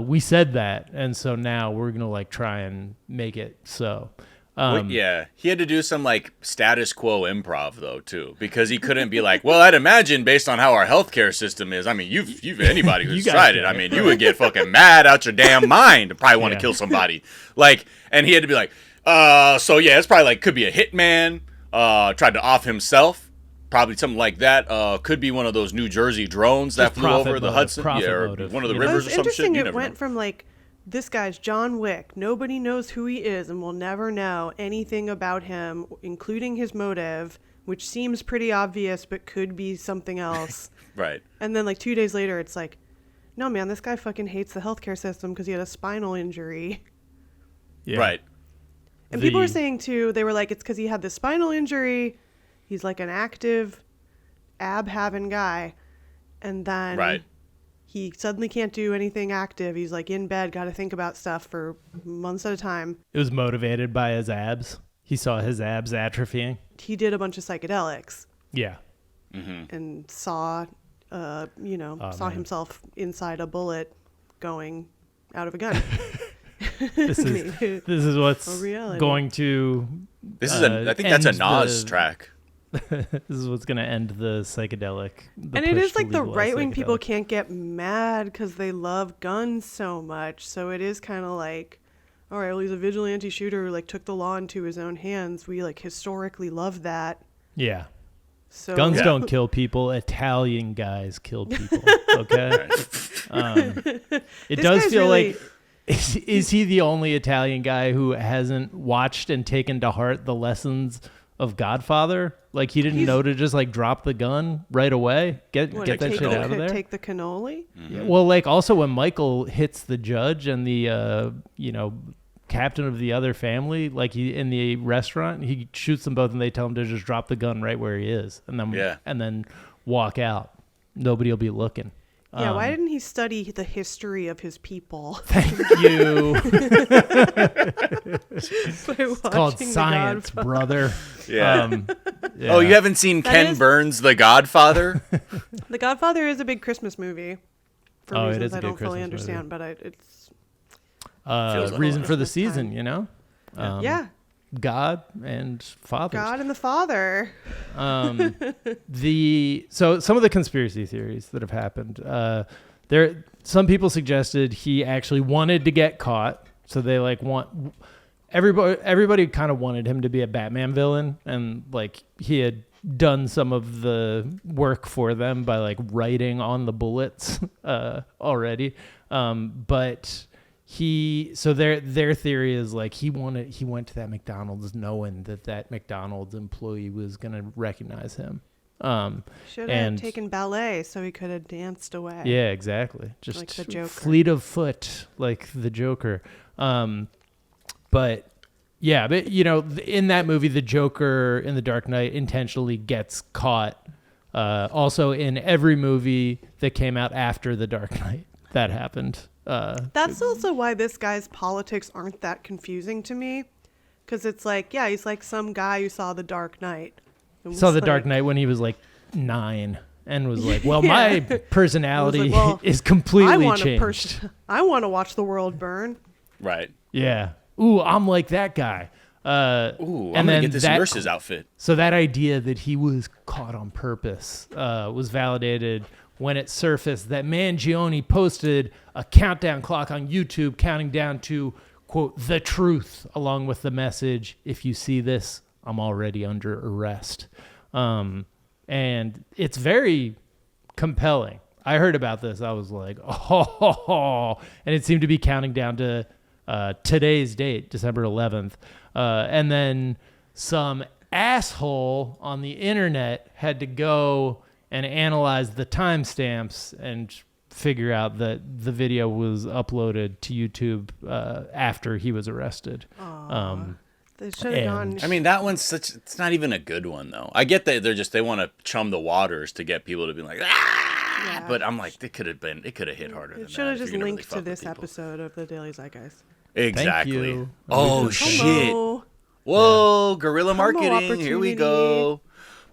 Speaker 1: we said that. And so now we're going to, like, try and make it so.
Speaker 2: Yeah, he had to do some, like, status quo improv, though, too. Because he couldn't be like, well, I'd imagine based on how our healthcare system is. I mean, you've anybody who's tried it. I mean, you would get fucking mad out your damn mind and probably want to kill somebody. Like, and he had to be like, so yeah, it's probably like could be a hitman, tried to off himself, probably something like that. Could be one of those New Jersey drones that flew over the Hudson, or one of the rivers or some shit.
Speaker 3: Interesting. It went from like, this guy's John Wick. Nobody knows who he is and will never know anything about him, including his motive, which seems pretty obvious but could be something else.
Speaker 2: Right.
Speaker 3: And then like 2 days later, it's like, no man, this guy fucking hates the healthcare system because he had a spinal injury.
Speaker 2: Yeah. Right.
Speaker 3: And people were saying, too, they were like, it's because he had the spinal injury. He's like an active, ab-having guy. And then he suddenly can't do anything active. He's like in bed, got to think about stuff for months at a time.
Speaker 1: It was motivated by his abs. He saw his abs atrophying.
Speaker 3: He did a bunch of psychedelics.
Speaker 1: Yeah.
Speaker 2: Mm-hmm.
Speaker 3: And saw, saw himself inside a bullet going out of a gun.
Speaker 1: This is what's going to.
Speaker 2: This is I think that's a Nas track.
Speaker 1: This is what's going to end the psychedelic.
Speaker 3: And it is like the right wing people can't get mad because they love guns so much. So it is kind of like, all right, well, he's a vigilante shooter who like took the law into his own hands. We like historically love that.
Speaker 1: Yeah.
Speaker 3: So
Speaker 1: guns don't kill people. Italian guys kill people. Okay. It does feel really, like. Is he the only Italian guy who hasn't watched and taken to heart the lessons of Godfather? Like, he didn't know to just like drop the gun right away, get that shit out of there.
Speaker 3: Take the cannoli.
Speaker 2: Mm-hmm.
Speaker 1: Yeah, well, like also when Michael hits the judge and the captain of the other family, like he in the restaurant, he shoots them both and they tell him to just drop the gun right where he is, and then walk out. Nobody will be looking.
Speaker 3: Yeah, why didn't he study the history of his people?
Speaker 1: Thank you. It's called science, brother.
Speaker 2: Yeah. Oh, you haven't seen Ken Burns' The Godfather?
Speaker 3: The Godfather is a big Christmas movie. For reasons I don't fully
Speaker 1: Christmas
Speaker 3: understand,
Speaker 1: movie.
Speaker 3: but it's...
Speaker 1: reason for the season, you know?
Speaker 3: Yeah.
Speaker 1: God and fathers.
Speaker 3: God and the Father.
Speaker 1: So some of the conspiracy theories that have happened. Some people suggested he actually wanted to get caught, so they like want everybody kind of wanted him to be a Batman villain, and like he had done some of the work for them by like writing on the bullets already, but. Their theory is like he went to that McDonald's knowing that McDonald's employee was gonna recognize him.
Speaker 3: Should have taken ballet so he could have danced away.
Speaker 1: Yeah, exactly. Just
Speaker 3: like the Joker.
Speaker 1: Fleet of foot, like the Joker. But in that movie, the Joker in The Dark Knight intentionally gets caught. Also, in every movie that came out after The Dark Knight, that happened.
Speaker 3: That's also why this guy's politics aren't that confusing to me, because it's like, yeah, he's like some guy who saw The Dark Knight.
Speaker 1: Saw The Dark Knight when he was like 9 and was like, well, my personality is completely changed.
Speaker 3: I want to watch the world burn.
Speaker 2: Right.
Speaker 1: Yeah. Ooh, I'm like that guy.
Speaker 2: I'm going to get this nurse's outfit.
Speaker 1: So that idea that he was caught on purpose was validated when it surfaced that Mangione posted a countdown clock on YouTube counting down to, quote, the truth, along with the message, if you see this, I'm already under arrest. And it's very compelling. I heard about this. I was like, oh, and it seemed to be counting down to today's date, December 11th. And then some asshole on the internet had to go and analyze the timestamps and figure out that the video was uploaded to YouTube after he was arrested.
Speaker 3: They should have gone.
Speaker 2: I mean, that one's it's not even a good one, though. I get that they want to chum the waters to get people to be like, ah! But I'm like, it could have hit harder than that.
Speaker 3: It should have just
Speaker 2: really
Speaker 3: linked to this episode of the Daily Zeitgeist.
Speaker 2: Exactly.
Speaker 1: Thank you.
Speaker 2: Oh, shit. Whoa, guerrilla marketing. Here we go.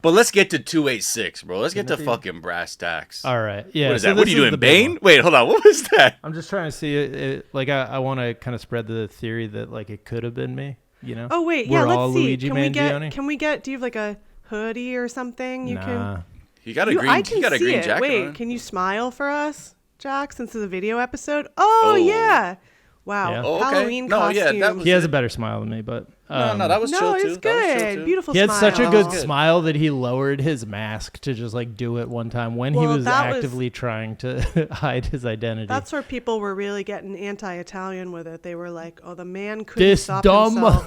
Speaker 2: But let's get to 286, bro. Let's get to fucking brass tacks.
Speaker 1: All right. Yeah.
Speaker 2: What is that? What are you doing, Bane? Wait, hold on. What was that?
Speaker 1: I'm just trying to see it. Like, I want to kind of spread the theory that, like, it could have been me, you know?
Speaker 3: Oh, wait.
Speaker 1: We're
Speaker 3: Let's
Speaker 1: all
Speaker 3: see.
Speaker 1: Luigi Mangione.
Speaker 3: Can we get, do you have, like, a hoodie or something? You can.
Speaker 2: You got a green jacket
Speaker 3: Wait,
Speaker 2: on.
Speaker 3: can you smile for us, Jack, since it's a video episode? Oh. Yeah. Wow.
Speaker 1: Yeah.
Speaker 2: Oh, okay.
Speaker 3: Halloween costume.
Speaker 1: He has a better smile than me, but
Speaker 2: no, that was chill too.
Speaker 3: It's good. Beautiful
Speaker 1: he
Speaker 3: smile.
Speaker 1: had such a good smile that he lowered his mask to just like do it one time when he was actively trying to hide his identity.
Speaker 3: That's where people were really getting anti-Italian with it. They were like, "Oh, the man couldn't stop himself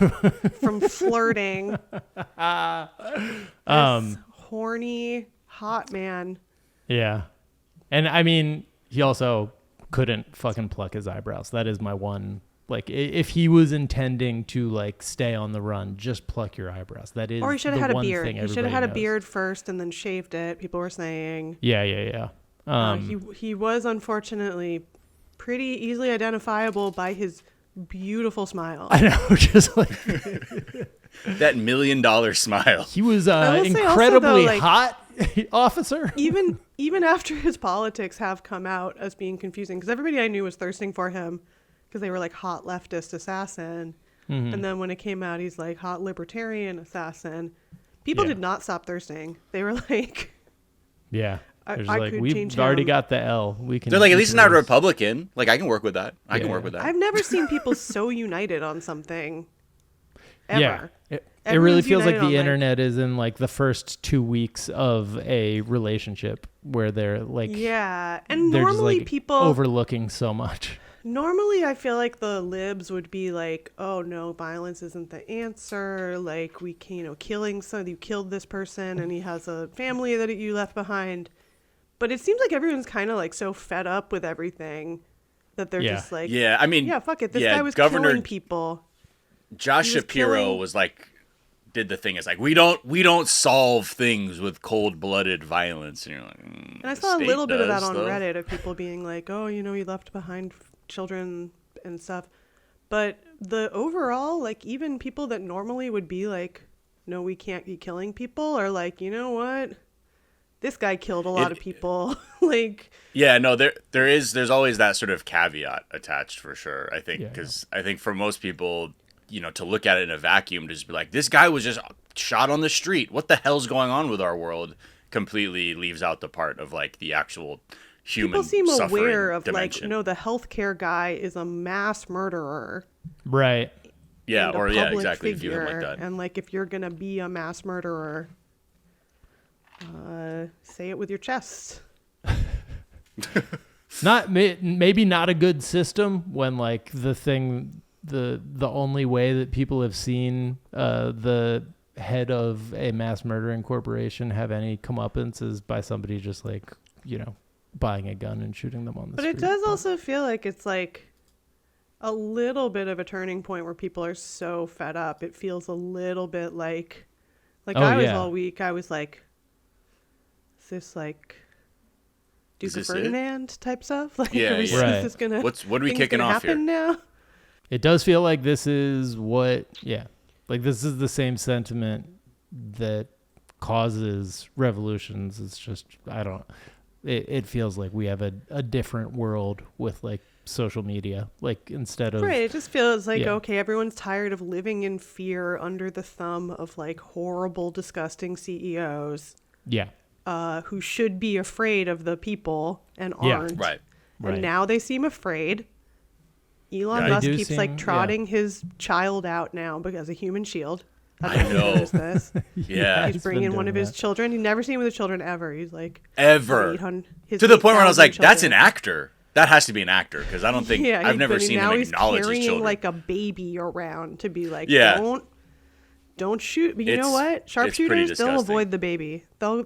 Speaker 3: from flirting." This horny, hot man.
Speaker 1: Yeah, and I mean, he also couldn't fucking pluck his eyebrows. That is my one. Like, if he was intending to like stay on the run, just pluck your eyebrows. That is. Or he should have had a beard. He should have had a
Speaker 3: beard first and then shaved it. People were saying.
Speaker 1: Yeah.
Speaker 3: He was unfortunately pretty easily identifiable by his beautiful smile.
Speaker 1: I know, just like
Speaker 2: that $1 million smile.
Speaker 1: He was incredibly hot officer.
Speaker 3: Even after his politics have come out as being confusing, because everybody I knew was thirsting for him because they were like hot leftist assassin. Mm-hmm. And then when it came out, he's like hot libertarian assassin. People did not stop thirsting. They were like,
Speaker 1: yeah.
Speaker 3: I could
Speaker 1: we've already got the L. We can.
Speaker 2: They're like, at least not a Republican. Like, I can work with that. I can work with that.
Speaker 3: I've never seen people so united on something ever.
Speaker 1: Yeah. It really feels like the internet is in like the first 2 weeks of a relationship where they're like,
Speaker 3: and
Speaker 1: they're
Speaker 3: normally
Speaker 1: just, like,
Speaker 3: people
Speaker 1: overlooking so much.
Speaker 3: Normally, I feel like the libs would be like, "Oh no, violence isn't the answer. Like we, killing you killed this person, and he has a family that you left behind." But it seems like everyone's kind of like so fed up with everything that they're just like,
Speaker 2: I mean,
Speaker 3: fuck it. This guy was killing people.
Speaker 2: Josh Shapiro was like, did the thing. It's like we don't solve things with cold-blooded violence. And you're like,
Speaker 3: and I saw a little bit of that on Reddit of people being like, "Oh, he left behind children and stuff." But the overall, like, even people that normally would be like, "No, we can't be killing people," are like, you know what? This guy killed a lot of people. Like,
Speaker 2: there's always that sort of caveat attached for sure. I think because I think for most people, to look at it in a vacuum, to just be like, this guy was just shot on the street. What the hell's going on with our world? Completely leaves out the part of like the actual human.
Speaker 3: People seem aware of
Speaker 2: dimension.
Speaker 3: like, the healthcare guy is a mass murderer.
Speaker 1: Right.
Speaker 2: Yeah. Or
Speaker 3: Figure,
Speaker 2: exactly. View him like that.
Speaker 3: And like, if you're gonna be a mass murderer, say it with your chest.
Speaker 1: Maybe not a good system when like the only way that people have seen the head of a mass murdering corporation have any comeuppance is by somebody just like, buying a gun and shooting them on the street.
Speaker 3: But it does also feel like it's like a little bit of a turning point where people are so fed up. It feels a little bit like I was all week. I was like, is this like Duke of Ferdinand type stuff? Like, is this gonna,
Speaker 2: what are we kicking off here?
Speaker 3: Now?
Speaker 1: It does feel like this is like this is the same sentiment that causes revolutions. It's just, it feels like we have a different world with like social media, like instead of.
Speaker 3: Right. It just feels like, okay, everyone's tired of living in fear under the thumb of like horrible, disgusting CEOs.
Speaker 1: Yeah.
Speaker 3: Who should be afraid of the people and aren't.
Speaker 2: Yeah, right.
Speaker 3: And now they seem afraid. Elon Musk keeps like trotting his child out now because a human shield.
Speaker 2: I know.
Speaker 3: This. He's bringing one of his children. He's never seen with his children ever. He's like
Speaker 2: ever to the point where I was like, children. That's an actor. That has to be an actor because I don't think I've never seen him acknowledge his children.
Speaker 3: Like a baby around to be like, don't shoot. But you know what? Sharpshooters, they'll avoid the baby. They'll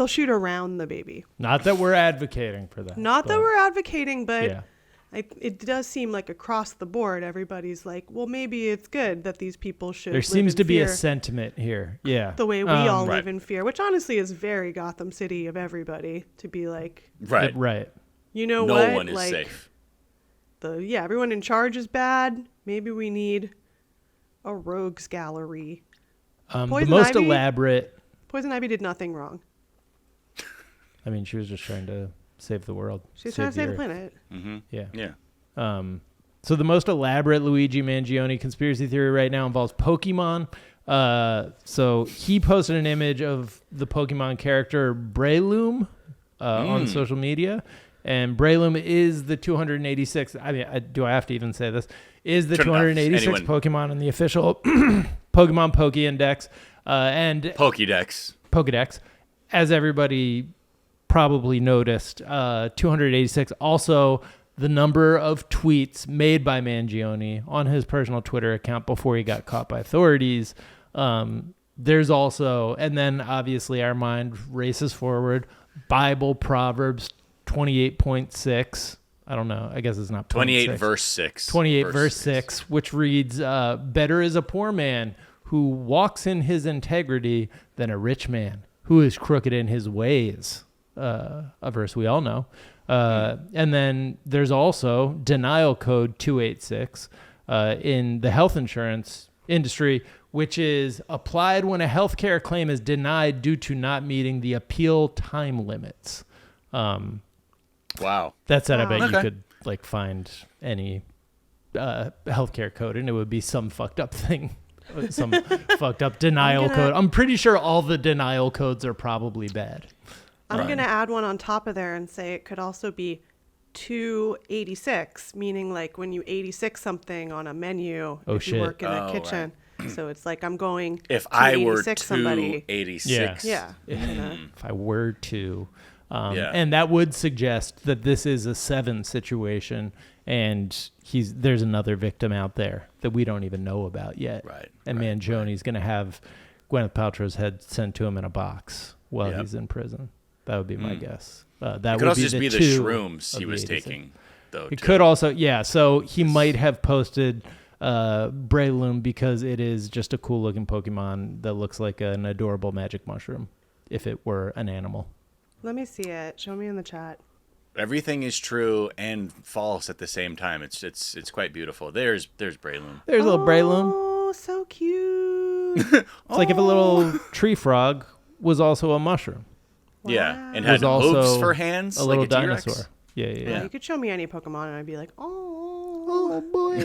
Speaker 3: shoot around the baby.
Speaker 1: Not that we're advocating for that.
Speaker 3: That we're advocating, but it does seem like across the board, everybody's like, well, maybe it's good that these people should.
Speaker 1: There seems to be a sentiment here. Yeah.
Speaker 3: The way we all live in fear, which honestly is very Gotham City of everybody to be like.
Speaker 1: Right.
Speaker 3: You know
Speaker 2: what?
Speaker 3: No
Speaker 2: one is safe.
Speaker 3: Everyone in charge is bad. Maybe we need a rogues gallery.
Speaker 1: The most elaborate.
Speaker 3: Poison Ivy did nothing wrong.
Speaker 1: I mean, she was just trying to save the world.
Speaker 3: She's trying to save the planet.
Speaker 2: Mm-hmm.
Speaker 1: Yeah. So the most elaborate Luigi Mangione conspiracy theory right now involves Pokemon. So he posted an image of the Pokemon character Breloom on social media. And Breloom is the 286th. I mean, do I have to even say this? Is the 286th Pokemon in the official Pokemon Pokéindex and Pokédex. As everybody probably noticed, 286. Also, the number of tweets made by Mangione on his personal Twitter account before he got caught by authorities. There's also, and then obviously our mind races forward. Bible Proverbs 28.6. I don't know. I guess it's not
Speaker 2: 28 verse 6.
Speaker 1: 28 verse 6, which reads, better is a poor man who walks in his integrity than a rich man who is crooked in his ways. A verse we all know. And then there's also denial code 286 in the health insurance industry, which is applied when a healthcare claim is denied due to not meeting the appeal time limits.
Speaker 2: Wow.
Speaker 1: That said, I bet you could find any healthcare code and it would be some fucked up thing. Some fucked up denial code. I'm pretty sure all the denial codes are probably bad.
Speaker 3: I'm going to add one on top of there and say it could also be 286, meaning like when you 86 something on a menu if you work in a kitchen. Right. So it's like I'm going
Speaker 2: if I were 286.
Speaker 3: Yeah.
Speaker 1: If I were to. And that would suggest that this is a 7 situation and there's another victim out there that we don't even know about yet.
Speaker 2: Right.
Speaker 1: And Mangione's going to have Gwyneth Paltrow's head sent to him in a box while he's in prison. That would be my guess. That
Speaker 2: could also just be the shrooms he was taking, though.
Speaker 1: It could also, so he might have posted Breloom because it is just a cool-looking Pokemon that looks like an adorable magic mushroom if it were an animal.
Speaker 3: Let me see it. Show me in the chat.
Speaker 2: Everything is true and false at the same time. It's quite beautiful. There's Breloom.
Speaker 1: There's a little Breloom.
Speaker 3: Oh, so cute.
Speaker 1: It's like if a little tree frog was also a mushroom.
Speaker 3: Wow.
Speaker 2: Yeah, and had hooves for hands,
Speaker 1: a little
Speaker 2: like a T-Rex.
Speaker 1: dinosaur. Yeah.
Speaker 3: You could show me any Pokemon, and I'd be like, oh boy,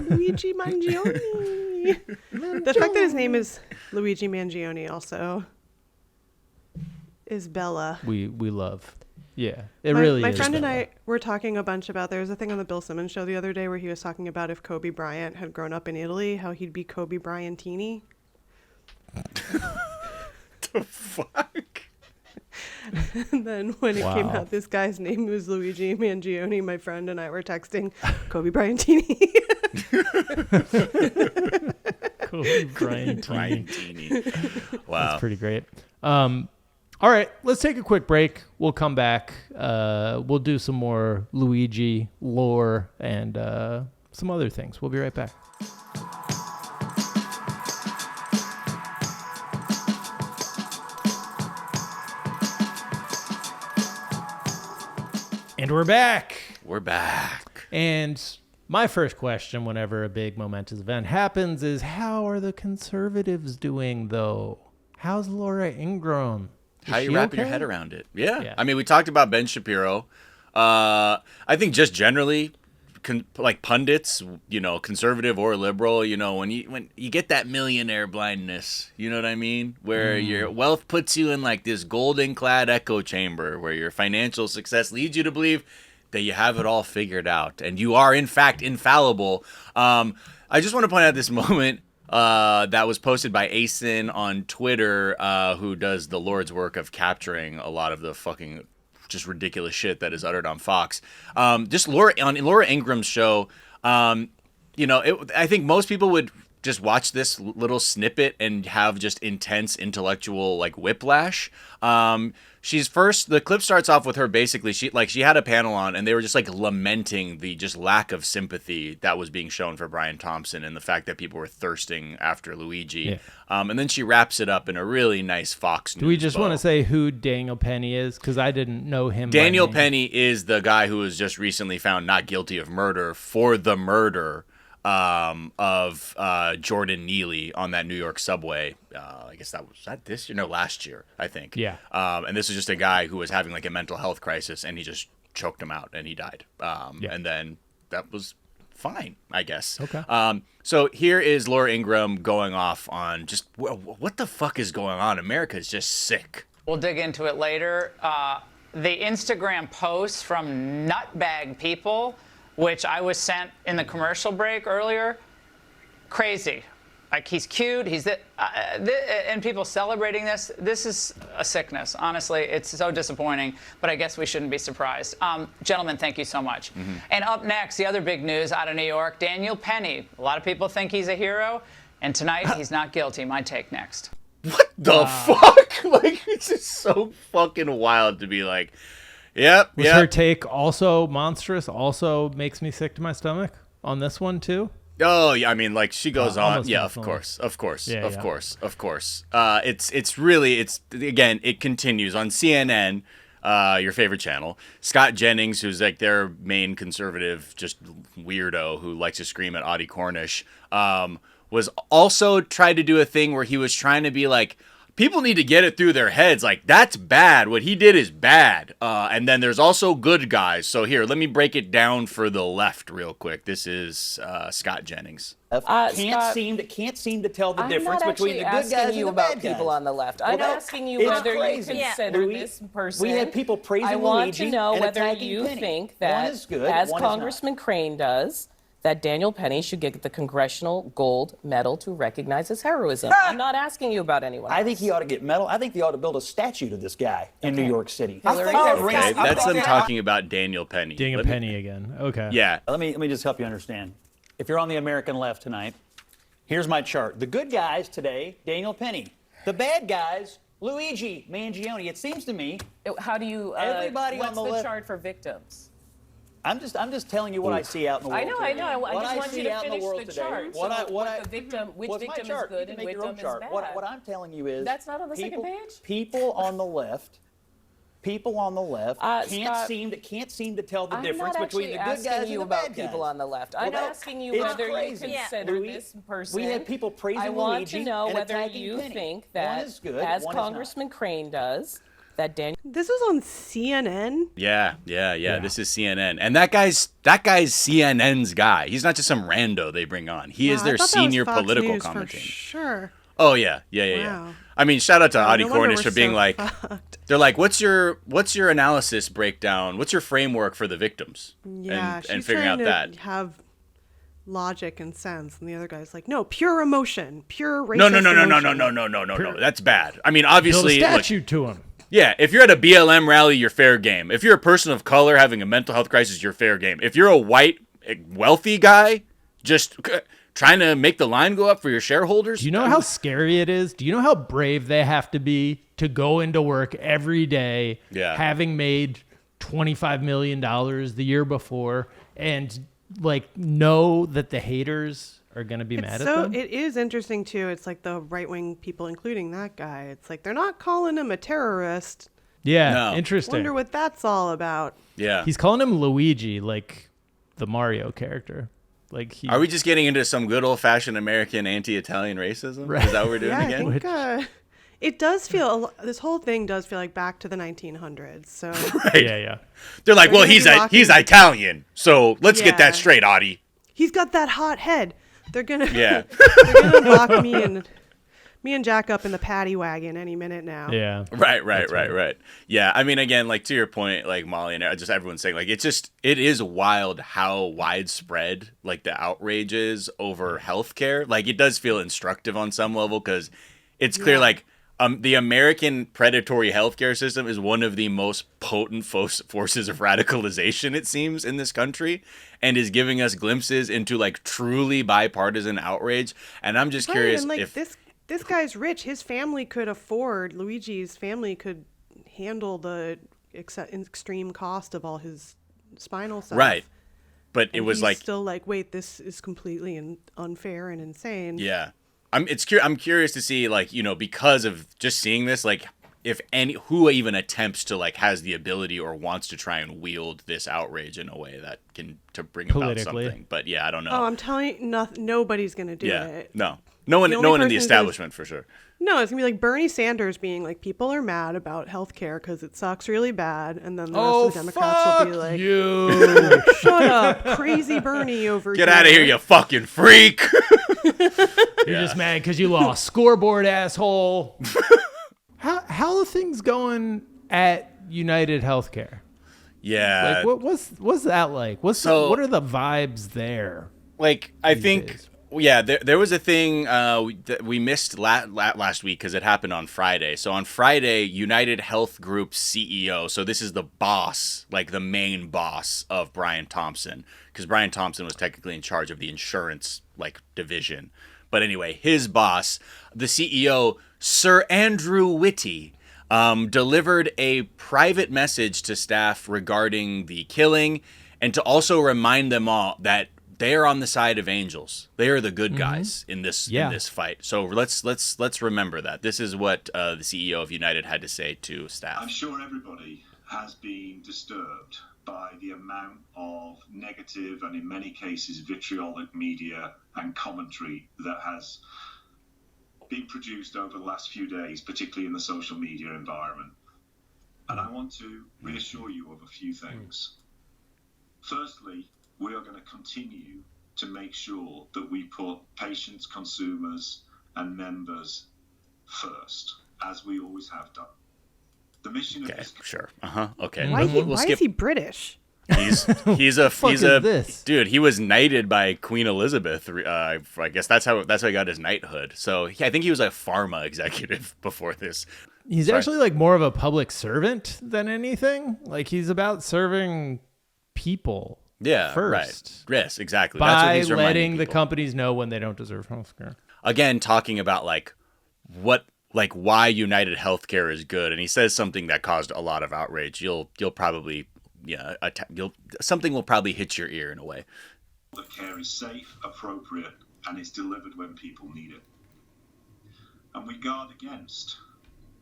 Speaker 3: Luigi Mangione. The fact that his name is Luigi Mangione also is Bella.
Speaker 1: We love. Yeah, it really is.
Speaker 3: My friend
Speaker 1: Bella.
Speaker 3: and I were talking a bunch about. There was a thing on the Bill Simmons show the other day where he was talking about if Kobe Bryant had grown up in Italy, how he'd be Kobe Bryantini.
Speaker 2: The fuck?
Speaker 3: And then when it came out, this guy's name was Luigi Mangione. My friend and I were texting Kobe Bryantini.
Speaker 1: Kobe Bryantini.
Speaker 2: Wow.
Speaker 1: That's pretty great. All right, let's take a quick break. We'll come back. We'll do some more Luigi lore and some other things. We'll be right back. And we're back. And my first question whenever a big momentous event happens is, how are the conservatives doing, though? How's Laura Ingraham?
Speaker 2: How are you wrapping your head around it? Yeah. I mean, we talked about Ben Shapiro. I think just generally, like pundits, conservative or liberal, when you get that millionaire blindness, you know what I mean? Where your wealth puts you in like this golden clad echo chamber where your financial success leads you to believe that you have it all figured out and you are in fact infallible. I just want to point out this moment that was posted by Asen on Twitter, who does the Lord's work of capturing a lot of the fucking just ridiculous shit that is uttered on Fox. Just Laura Ingraham's show. I think most people would just watch this little snippet and have just intense intellectual like whiplash. The clip starts off with her basically, she had a panel on and they were just like lamenting the just lack of sympathy that was being shown for Brian Thompson and the fact that people were thirsting after Luigi.
Speaker 1: Yeah.
Speaker 2: And then she wraps it up in a really nice Fox News
Speaker 1: Do we just
Speaker 2: bow.
Speaker 1: want to say who Daniel Penny is? Because I didn't know him.
Speaker 2: Daniel
Speaker 1: by name.
Speaker 2: Penny is the guy who was just recently found not guilty of murder for the murder of Jordan Neely on that New York subway. I guess that was this year? No, last year, I think.
Speaker 1: Yeah.
Speaker 2: And this is just a guy who was having like a mental health crisis, and he just choked him out, and he died. And then that was fine, I guess.
Speaker 1: Okay.
Speaker 2: So here is Laura Ingraham going off on just what the fuck is going on. America is just sick.
Speaker 4: We'll dig into it later. The Instagram posts from nutbag people, which I was sent in the commercial break earlier, crazy. Like, he's cute, and people celebrating this. This is a sickness, honestly. It's so disappointing, but I guess we shouldn't be surprised. Gentlemen, thank you so much. Mm-hmm. And up next, the other big news out of New York, Daniel Penny. A lot of people think he's a hero, and tonight he's not guilty. My take next.
Speaker 2: What the fuck? Like, it's just so fucking wild to be like, yep.
Speaker 1: Was her take also monstrous? Also makes me sick to my stomach on this one too?
Speaker 2: Oh yeah, I mean, like she goes on. Yeah, of course. It's really again. It continues on CNN, your favorite channel. Scott Jennings, who's like their main conservative, just weirdo who likes to scream at Audie Cornish, was also tried to do a thing where he was trying to be like, people need to get it through their heads. Like, that's bad. What he did is bad. And then there's also good guys. So here, let me break it down for the left real quick. This is Scott Jennings.
Speaker 5: Can't seem to tell the difference between the good guys and the bad guys.
Speaker 6: People on the left. I'm asking you whether you consider this person.
Speaker 5: We had people praising Luigi.
Speaker 6: I want to know whether you think that, as Congressman Crane does, that Daniel Penny should get the Congressional Gold Medal to recognize his heroism. I'm not asking you about anyone else.
Speaker 5: I think he ought to get medal. I think they ought to build a statue to this guy in New York City.
Speaker 2: Okay, that's them talking about Daniel Penny.
Speaker 1: Daniel Penny again. Okay.
Speaker 2: Yeah.
Speaker 5: Let me just help you understand. If you're on the American left tonight, here's my chart. The good guys today, Daniel Penny. The bad guys, Luigi Mangione. It seems to me.
Speaker 6: How do you?
Speaker 5: Everybody
Speaker 6: what's
Speaker 5: on the
Speaker 6: the
Speaker 5: left,
Speaker 6: chart for victims?
Speaker 5: I'm just telling you what I see out in the world.
Speaker 6: I know. I just want you to finish the chart.
Speaker 5: Which
Speaker 6: victim is good and which victim is bad.
Speaker 5: What I'm telling you is
Speaker 6: that's not on the second page.
Speaker 5: People on the left can't seem to tell the difference between the good guys and the bad guys.
Speaker 6: People on the left. I'm asking you whether you consider this person.
Speaker 5: We had people praising Luigi.
Speaker 6: I want to know whether you think that, as Congressman Crane does, that Daniel.
Speaker 3: This was on CNN.
Speaker 2: Yeah. This is CNN, and that guy's CNN's guy. He's not just some rando they bring on. He is their senior political commentator.
Speaker 3: Sure.
Speaker 2: Oh yeah. I mean, shout out to Audie Cornish for being like, they're like, what's your analysis breakdown? What's your framework for the victims?
Speaker 3: Yeah,
Speaker 2: and figuring out that.
Speaker 3: Have logic and sense, and the other guy's like, no, pure emotion, pure racist
Speaker 2: No. That's bad. I mean, obviously,
Speaker 1: build a statue to him.
Speaker 2: Yeah, if you're at a BLM rally, you're fair game. If you're a person of color having a mental health crisis, you're fair game. If you're a white, wealthy guy, just trying to make the line go up for your shareholders.
Speaker 1: Do you know how scary it is? Do you know how brave they have to be to go into work every day, having made $25 million the year before, and like know that the haters are going to be mad at them?
Speaker 3: It is interesting too. It's like the right-wing people, including that guy. It's like they're not calling him a terrorist.
Speaker 1: Yeah,
Speaker 2: no.
Speaker 1: Interesting.
Speaker 3: Wonder what that's all about.
Speaker 2: Yeah,
Speaker 1: he's calling him Luigi, like the Mario character. Like,
Speaker 2: are we just getting into some good old-fashioned American anti-Italian racism? Right. Is that what we're doing again?
Speaker 3: I think, it does feel. This whole thing does feel like back to the 1900s. So
Speaker 2: right. Yeah. They're like, well, he's Italian, so let's get that straight, Audie.
Speaker 3: He's got that hot head. They're gonna
Speaker 2: they're
Speaker 3: gonna lock me and Jack up in the paddy wagon any minute now.
Speaker 1: Yeah.
Speaker 2: Right. Yeah, I mean, again, like to your point, like Molly and just everyone's saying, like it is wild how widespread like the outrage is over healthcare. Like it does feel instructive on some level because it's clear like The American predatory healthcare system is one of the most potent forces of radicalization, it seems, in this country, and is giving us glimpses into like truly bipartisan outrage. And I'm just curious
Speaker 3: and, like,
Speaker 2: if
Speaker 3: this guy's rich. His family could afford. Luigi's family could handle the extreme cost of all his spinal stuff.
Speaker 2: Right. But
Speaker 3: and
Speaker 2: it was
Speaker 3: he's
Speaker 2: like
Speaker 3: still like, wait, this is completely unfair and insane.
Speaker 2: Yeah. I'm curious to see, like, you know, because of just seeing this, like, if who even attempts to, like, has the ability or wants to try and wield this outrage in a way that can to bring about something. But yeah, I don't know.
Speaker 3: Oh, I'm telling you, nobody's gonna do it.
Speaker 2: No one in the establishment for sure.
Speaker 3: No, it's gonna be like Bernie Sanders being like, people are mad about healthcare because it sucks really bad, and then the rest of the Democrats will be like,
Speaker 1: you.
Speaker 3: shut up, crazy Bernie over here.
Speaker 2: Get out of here, you fucking freak.
Speaker 1: You're just mad because you lost scoreboard, asshole. How are things going at United Healthcare?
Speaker 2: Yeah.
Speaker 1: Like, what's that like? What are the vibes there?
Speaker 2: Like, I think, yeah, there was a thing that we missed last week because it happened on Friday. So on Friday, United Health Group's CEO, so this is the boss, like the main boss of Brian Thompson, because Brian Thompson was technically in charge of the insurance like division. But anyway, his boss, the CEO, Sir Andrew Whitty, delivered a private message to staff regarding the killing, and to also remind them all that they are on the side of angels. They are the good guys in this fight. So let's remember that. This is what the CEO of United had to say to staff.
Speaker 7: I'm sure everybody has been disturbed by the amount of negative and in many cases vitriolic media and commentary that has been produced over the last few days, particularly in the social media environment. And I want to reassure you of a few things. Firstly, we are going to continue to make sure that we put patients, consumers, and members first, as we always have done. The mission of this.
Speaker 2: Sure. Okay.
Speaker 3: Why is he British?
Speaker 2: He's a dude. He was knighted by Queen Elizabeth. I guess that's how he got his knighthood. So I think he was a pharma executive before this.
Speaker 1: He's actually like more of a public servant than anything. Like he's about serving people.
Speaker 2: Yeah.
Speaker 1: First.
Speaker 2: Right. Yes. Exactly.
Speaker 1: By
Speaker 2: that's what he's
Speaker 1: letting the
Speaker 2: people.
Speaker 1: companies know when they don't deserve healthcare.
Speaker 2: Again, talking about why United Healthcare is good, and he says something that caused a lot of outrage. You'll probably something will probably hit your ear in a way.
Speaker 7: The care is safe, appropriate, and it's delivered when people need it. And we guard against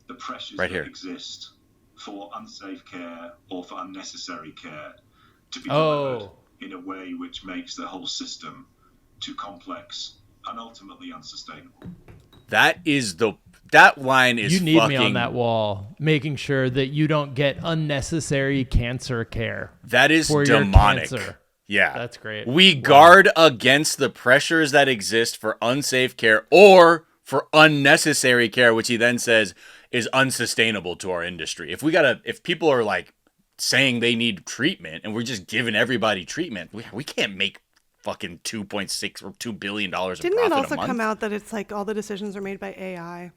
Speaker 7: the pressures that exist for unsafe care or for unnecessary care to be delivered in a way which makes the whole system too complex and ultimately unsustainable. That line is
Speaker 1: you need me on that wall, making sure that you don't get unnecessary cancer care.
Speaker 2: That is
Speaker 1: for
Speaker 2: demonic.
Speaker 1: Your cancer.
Speaker 2: Yeah.
Speaker 1: That's great.
Speaker 2: We guard against the pressures that exist for unsafe care or for unnecessary care, which he then says is unsustainable to our industry. If people are like saying they need treatment and we're just giving everybody treatment, we can't make fucking $2.6 or $2 billion of profit a month.
Speaker 3: Didn't it also come out that it's like all the decisions are made by AI?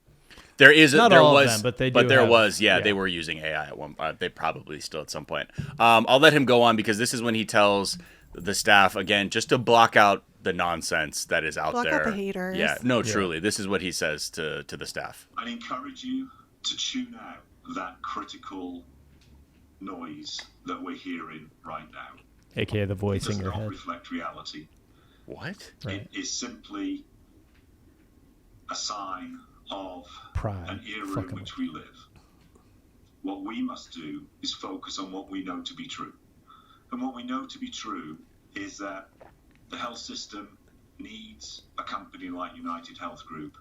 Speaker 2: There is
Speaker 1: not
Speaker 2: there
Speaker 1: all
Speaker 2: was,
Speaker 1: of them, but they do.
Speaker 2: But there
Speaker 1: have,
Speaker 2: was, they were using AI at one. They probably still at some point. I'll let him go on because this is when he tells the staff again just to block out the nonsense that is out there.
Speaker 3: Block out the haters.
Speaker 2: Yeah, no, truly, this is what he says to the staff.
Speaker 7: I encourage you to tune out that critical noise that we're hearing right now.
Speaker 1: AKA the voice in your head.
Speaker 7: It does not reflect reality.
Speaker 2: What?
Speaker 7: It is simply a sign of
Speaker 1: pride,
Speaker 7: an era in which we live. What we must do is focus on what we know to be true. And what we know to be true is that the health system needs a company like United Health Group.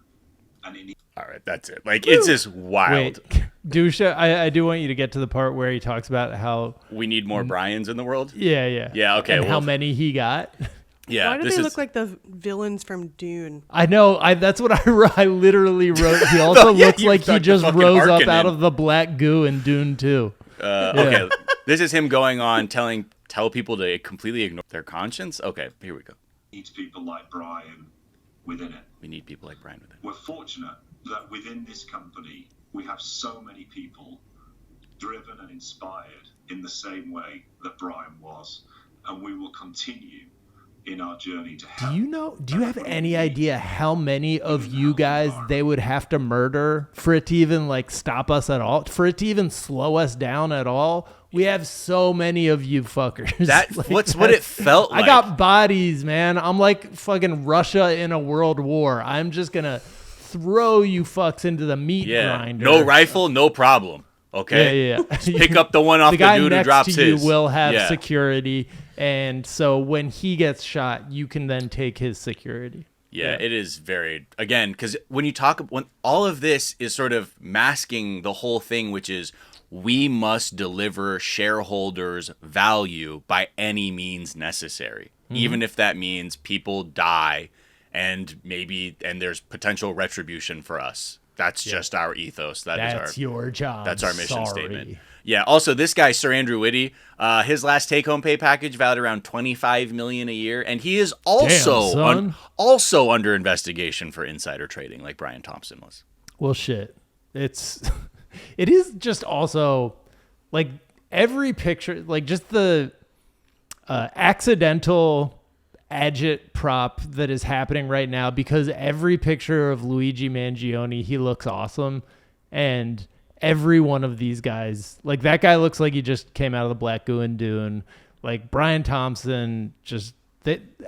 Speaker 7: And it needs...
Speaker 2: All right, that's it. Like, it's just wild.
Speaker 1: Wait, Dusha, I do want you to get to the part where he talks about how...
Speaker 2: we need more Bryans in the world?
Speaker 1: Yeah.
Speaker 2: Yeah, okay.
Speaker 1: And how many he got.
Speaker 2: Yeah,
Speaker 3: why do they look like the villains from Dune?
Speaker 1: I know. That's what I literally wrote. He also looks like he just rose up out of the black goo in Dune 2.
Speaker 2: Okay, this is him going on tell people to completely ignore their conscience. Okay, here we go.
Speaker 7: Needs people like Brian within it.
Speaker 2: We need people like Brian within it.
Speaker 7: We're fortunate that within this company, we have so many people driven and inspired in the same way that Brian was, and we will continue in our journey to help.
Speaker 1: Do you have any idea how many of you guys they would have to murder for it to even like stop us at all, for it to even slow us down at all? We have so many of you fuckers.
Speaker 2: That like, what it felt like.
Speaker 1: I got bodies, man. I'm like fucking Russia in a world war. I'm just gonna throw you fucks into the meat grinder.
Speaker 2: No rifle, no problem. Okay.
Speaker 1: Yeah.
Speaker 2: Just pick up the one off the dude who drops his.
Speaker 1: The guy next to you will have security, and so when he gets shot, you can then take his security.
Speaker 2: Yeah, it is very, again, because when all of this is sort of masking the whole thing, which is we must deliver shareholders value by any means necessary, even if that means people die and there's potential retribution for us. That's just our ethos.
Speaker 1: That's your job.
Speaker 2: That's our mission statement. Yeah. Also, this guy, Sir Andrew Whitty, his last take-home pay package valued around $25 million a year, and he is also also under investigation for insider trading, like Brian Thompson was.
Speaker 1: Well, shit. It is just also like every picture, like just the accidental agitprop that is happening right now, because every picture of Luigi Mangione, he looks awesome, and every one of these guys, like that guy looks like he just came out of the Black Goon Dune. Like Brian Thompson,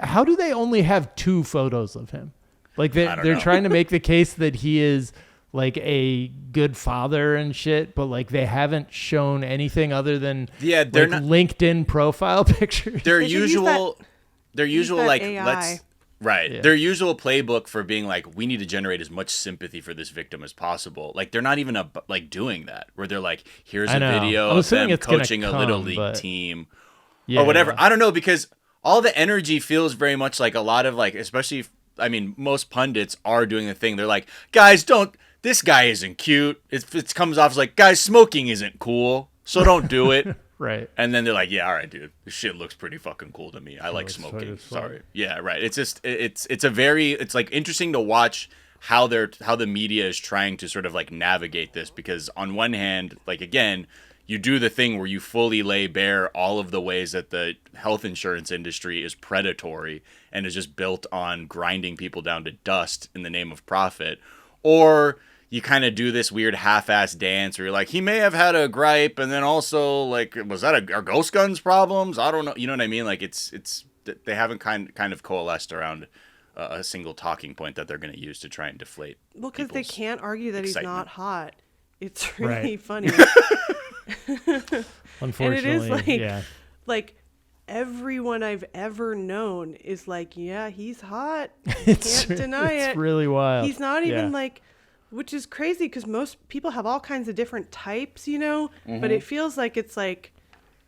Speaker 1: how do they only have 2 photos of him? Like they're trying to make the case that he is like a good father and shit, but like they haven't shown anything other than
Speaker 2: they're not
Speaker 1: LinkedIn profile pictures.
Speaker 2: Their usual like
Speaker 3: AI.
Speaker 2: Their usual playbook for being like, we need to generate as much sympathy for this victim as possible. Like they're not even doing that, where they're like, here's a video of them coaching a little league team or whatever. I don't know, because all the energy feels very much like a lot of like, especially, I mean, most pundits are doing the thing. They're like, guys, this guy isn't cute. It comes off as like, guys, smoking isn't cool, so don't do it.
Speaker 1: Right.
Speaker 2: And then they're like, yeah, all right, dude, this shit looks pretty fucking cool to me. I like smoking. Sorry. Yeah, right. It's just, it's like interesting to watch how the media is trying to sort of like navigate this, because on one hand, like, again, you do the thing where you fully lay bare all of the ways that the health insurance industry is predatory and is just built on grinding people down to dust in the name of profit. Or you kind of do this weird half-ass dance where you're like, he may have had a gripe, and then also like, was that our ghost guns problems? I don't know. You know what I mean? Like it's they haven't kind of coalesced around a single talking point that they're going to use to try and deflate.
Speaker 3: Well, because they can't argue that he's not hot. It's really funny.
Speaker 1: Unfortunately,
Speaker 3: and it is like everyone I've ever known is like, yeah, he's hot. Can't deny it.
Speaker 1: It's really wild.
Speaker 3: He's not even like, which is crazy because most people have all kinds of different types, you know, but it feels like it's like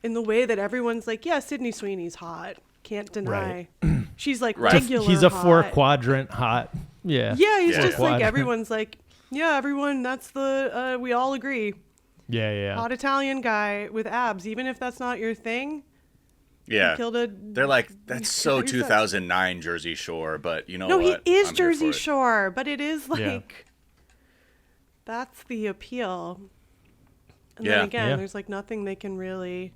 Speaker 3: in the way that everyone's like, yeah, Sydney Sweeney's hot. Can't deny. She's like regular
Speaker 1: He's a
Speaker 3: hot.
Speaker 1: 4-quadrant hot. Yeah.
Speaker 3: Yeah, he's just like, everyone's like, yeah, everyone, that's the, we all agree.
Speaker 1: Yeah.
Speaker 3: Hot Italian guy with abs, even if that's not your thing.
Speaker 2: Yeah. They're like, that's so 2009 Jersey Shore, but you know what?
Speaker 3: No, he is Jersey Shore, but it is like, that's the appeal. And then again, there's like nothing they can really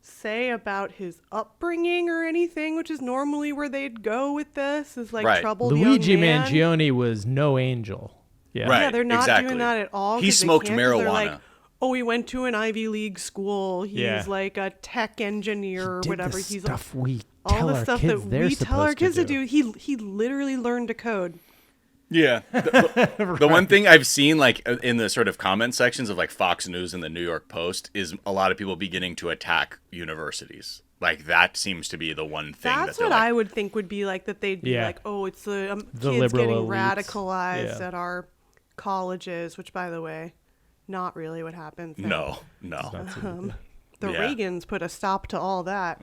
Speaker 3: say about his upbringing or anything, which is normally where they'd go with this, is like troubled
Speaker 1: Luigi
Speaker 3: young man.
Speaker 1: Mangione was no angel. Yeah.
Speaker 3: Yeah, they're not doing that at all.
Speaker 2: He smoked marijuana.
Speaker 3: Like, oh, he went to an Ivy League school. He's like a tech engineer or whatever. He's
Speaker 1: stuff we
Speaker 3: all
Speaker 1: tell
Speaker 3: the
Speaker 1: our
Speaker 3: stuff
Speaker 1: kids
Speaker 3: that
Speaker 1: they're
Speaker 3: we tell our kids
Speaker 1: to
Speaker 3: do. He literally learned to code.
Speaker 2: Yeah. The one thing I've seen like in the sort of comment sections of like Fox News and the New York Post is a lot of people beginning to attack universities. Like that seems to be the one thing.
Speaker 3: That's what I would think would be like, that they'd be like, oh, it's the kids getting elites. Radicalized at our colleges, which by the way, not really what happens.
Speaker 2: No.
Speaker 3: The Reagans put a stop to all that.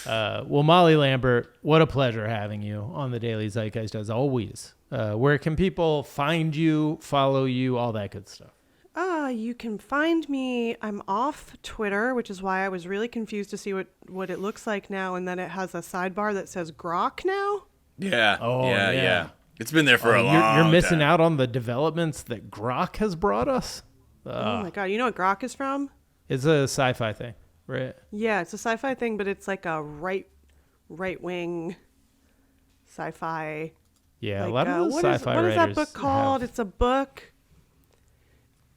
Speaker 1: Well, Molly Lambert, what a pleasure having you on the Daily Zeitgeist as always. Where can people find you, follow you, all that good stuff?
Speaker 3: You can find me. I'm off Twitter, which is why I was really confused to see what it looks like now, and then it has a sidebar that says Grok now.
Speaker 2: Yeah.
Speaker 1: Oh, yeah.
Speaker 2: It's been there for a long time.
Speaker 1: You're missing out on the developments that Grok has brought us.
Speaker 3: Oh my God. You know what Grok is from?
Speaker 1: It's a sci-fi thing, right?
Speaker 3: Yeah, it's a sci-fi thing, but it's like a right-wing sci-fi.
Speaker 1: Yeah,
Speaker 3: like,
Speaker 1: a lot of those sci-fi
Speaker 3: what is that
Speaker 1: writers
Speaker 3: book called?
Speaker 1: have-
Speaker 3: It's a book.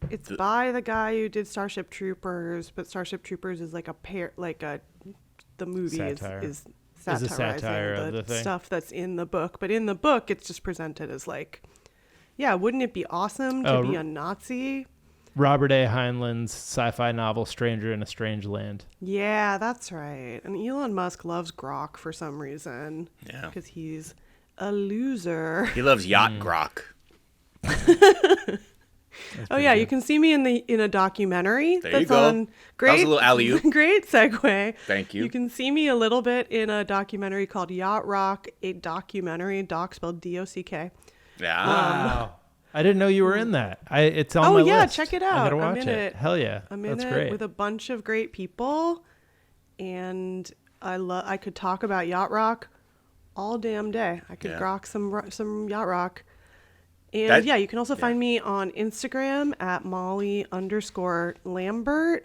Speaker 3: It's by the guy who did Starship Troopers, but Starship Troopers is like the movie
Speaker 1: Satire.
Speaker 3: is
Speaker 1: Is a
Speaker 3: satirizing
Speaker 1: satire of the thing.
Speaker 3: stuff that's in the book. But in the book, it's just presented as like, yeah, wouldn't it be awesome to be a Nazi?
Speaker 1: Robert A. Heinlein's sci-fi novel Stranger in a Strange Land.
Speaker 3: Yeah, that's right. And Elon Musk loves Grok for some reason.
Speaker 2: Yeah.
Speaker 3: Because he's a loser.
Speaker 2: He loves yacht grok.
Speaker 3: Oh yeah, you can see me in a documentary
Speaker 2: There
Speaker 3: that's
Speaker 2: you go.
Speaker 3: on. Great,
Speaker 2: That was a little alley-oop.
Speaker 3: Great segue.
Speaker 2: Thank you.
Speaker 3: You can see me a little bit in a documentary called Yacht Rock, a documentary. Doc spelled D-O-C-K.
Speaker 2: Yeah.
Speaker 1: Wow. I didn't know you were in that. It's on my
Speaker 3: Oh
Speaker 1: list.
Speaker 3: yeah, check it out.
Speaker 1: I gotta watch
Speaker 3: I'm in it.
Speaker 1: Hell yeah,
Speaker 3: I'm in
Speaker 1: that's
Speaker 3: it
Speaker 1: great.
Speaker 3: with a bunch of great people, and I could talk about Yacht Rock all damn day. I could grok some Yacht Rock. And you can also find me on Instagram at Molly_Lambert.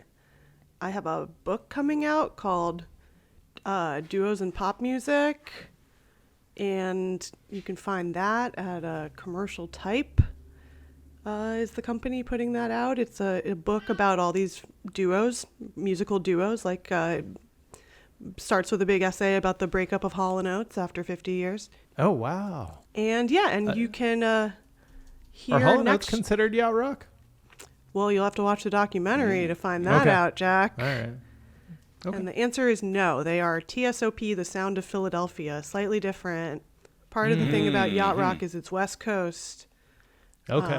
Speaker 3: I have a book coming out called Duos in Pop Music. And you can find that at Commercial Type is the company putting that out. It's a book about all these duos, musical duos, like starts with a big essay about the breakup of Hall & Oates after 50 years.
Speaker 1: Oh, wow.
Speaker 3: And you can... Here
Speaker 1: Are Hall & Oates considered yacht rock?
Speaker 3: Well, you'll have to watch the documentary to find that out, Jack.
Speaker 1: All right. Okay.
Speaker 3: And the answer is no. They are TSOP, the Sound of Philadelphia, slightly different. Part of the thing about yacht rock is it's West Coast.
Speaker 1: Okay.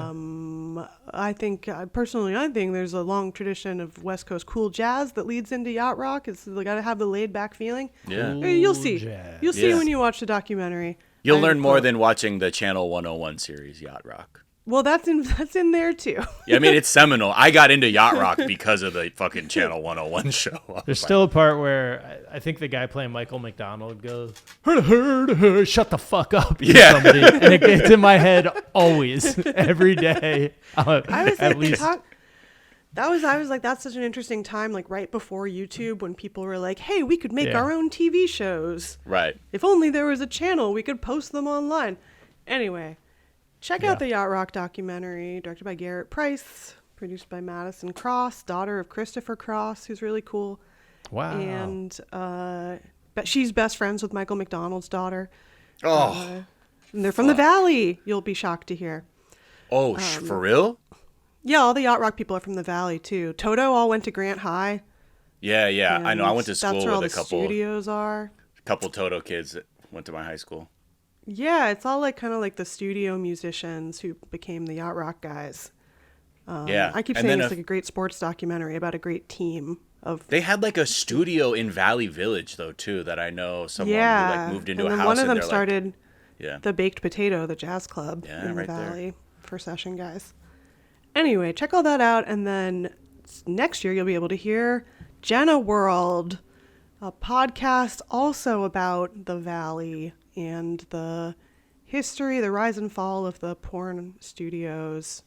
Speaker 3: I think there's a long tradition of West Coast cool jazz that leads into yacht rock. It's got to have the laid back feeling.
Speaker 2: Yeah.
Speaker 3: You'll see.
Speaker 1: Jazz.
Speaker 3: You'll see when you watch the documentary.
Speaker 2: You'll learn more than watching the Channel 101 series, Yacht Rock.
Speaker 3: Well, that's in there too.
Speaker 2: Yeah, I mean, it's seminal. I got into yacht rock because of the fucking Channel 101 show.
Speaker 1: There's still a part where I think the guy playing Michael McDonald goes, shut the fuck up.
Speaker 2: Yeah.
Speaker 1: Somebody. And it gets in my head always, every day. At least.
Speaker 3: I was like, that's such an interesting time, like right before YouTube, when people were like, hey, we could make our own TV shows.
Speaker 2: Right.
Speaker 3: If only there was a channel, we could post them online. Anyway, check out the Yacht Rock documentary, directed by Garrett Price, produced by Madison Cross, daughter of Christopher Cross, who's really cool.
Speaker 1: Wow.
Speaker 3: And but she's best friends with Michael McDonald's daughter.
Speaker 2: Oh.
Speaker 3: And they're from the Valley, you'll be shocked to hear.
Speaker 2: Oh, for real?
Speaker 3: Yeah, all the Yacht Rock people are from the Valley, too. Toto all went to Grant High.
Speaker 2: Yeah. I know. I went to school
Speaker 3: that's where all
Speaker 2: with
Speaker 3: the studios are.
Speaker 2: A couple Toto kids that went to my high school.
Speaker 3: Yeah, it's all like kind of like the studio musicians who became the Yacht Rock guys. I keep saying it's like a great sports documentary about a great team of.
Speaker 2: They had like a studio in Valley Village though too that I know someone who like moved into a house.
Speaker 3: One of them
Speaker 2: and
Speaker 3: started
Speaker 2: like,
Speaker 3: the Baked Potato, the jazz club in the
Speaker 2: right
Speaker 3: Valley
Speaker 2: there.
Speaker 3: for session guys. Anyway, check all that out, and then next year you'll be able to hear JackO'Brien, a podcast also about the Valley and the history, the rise and fall of the porn studios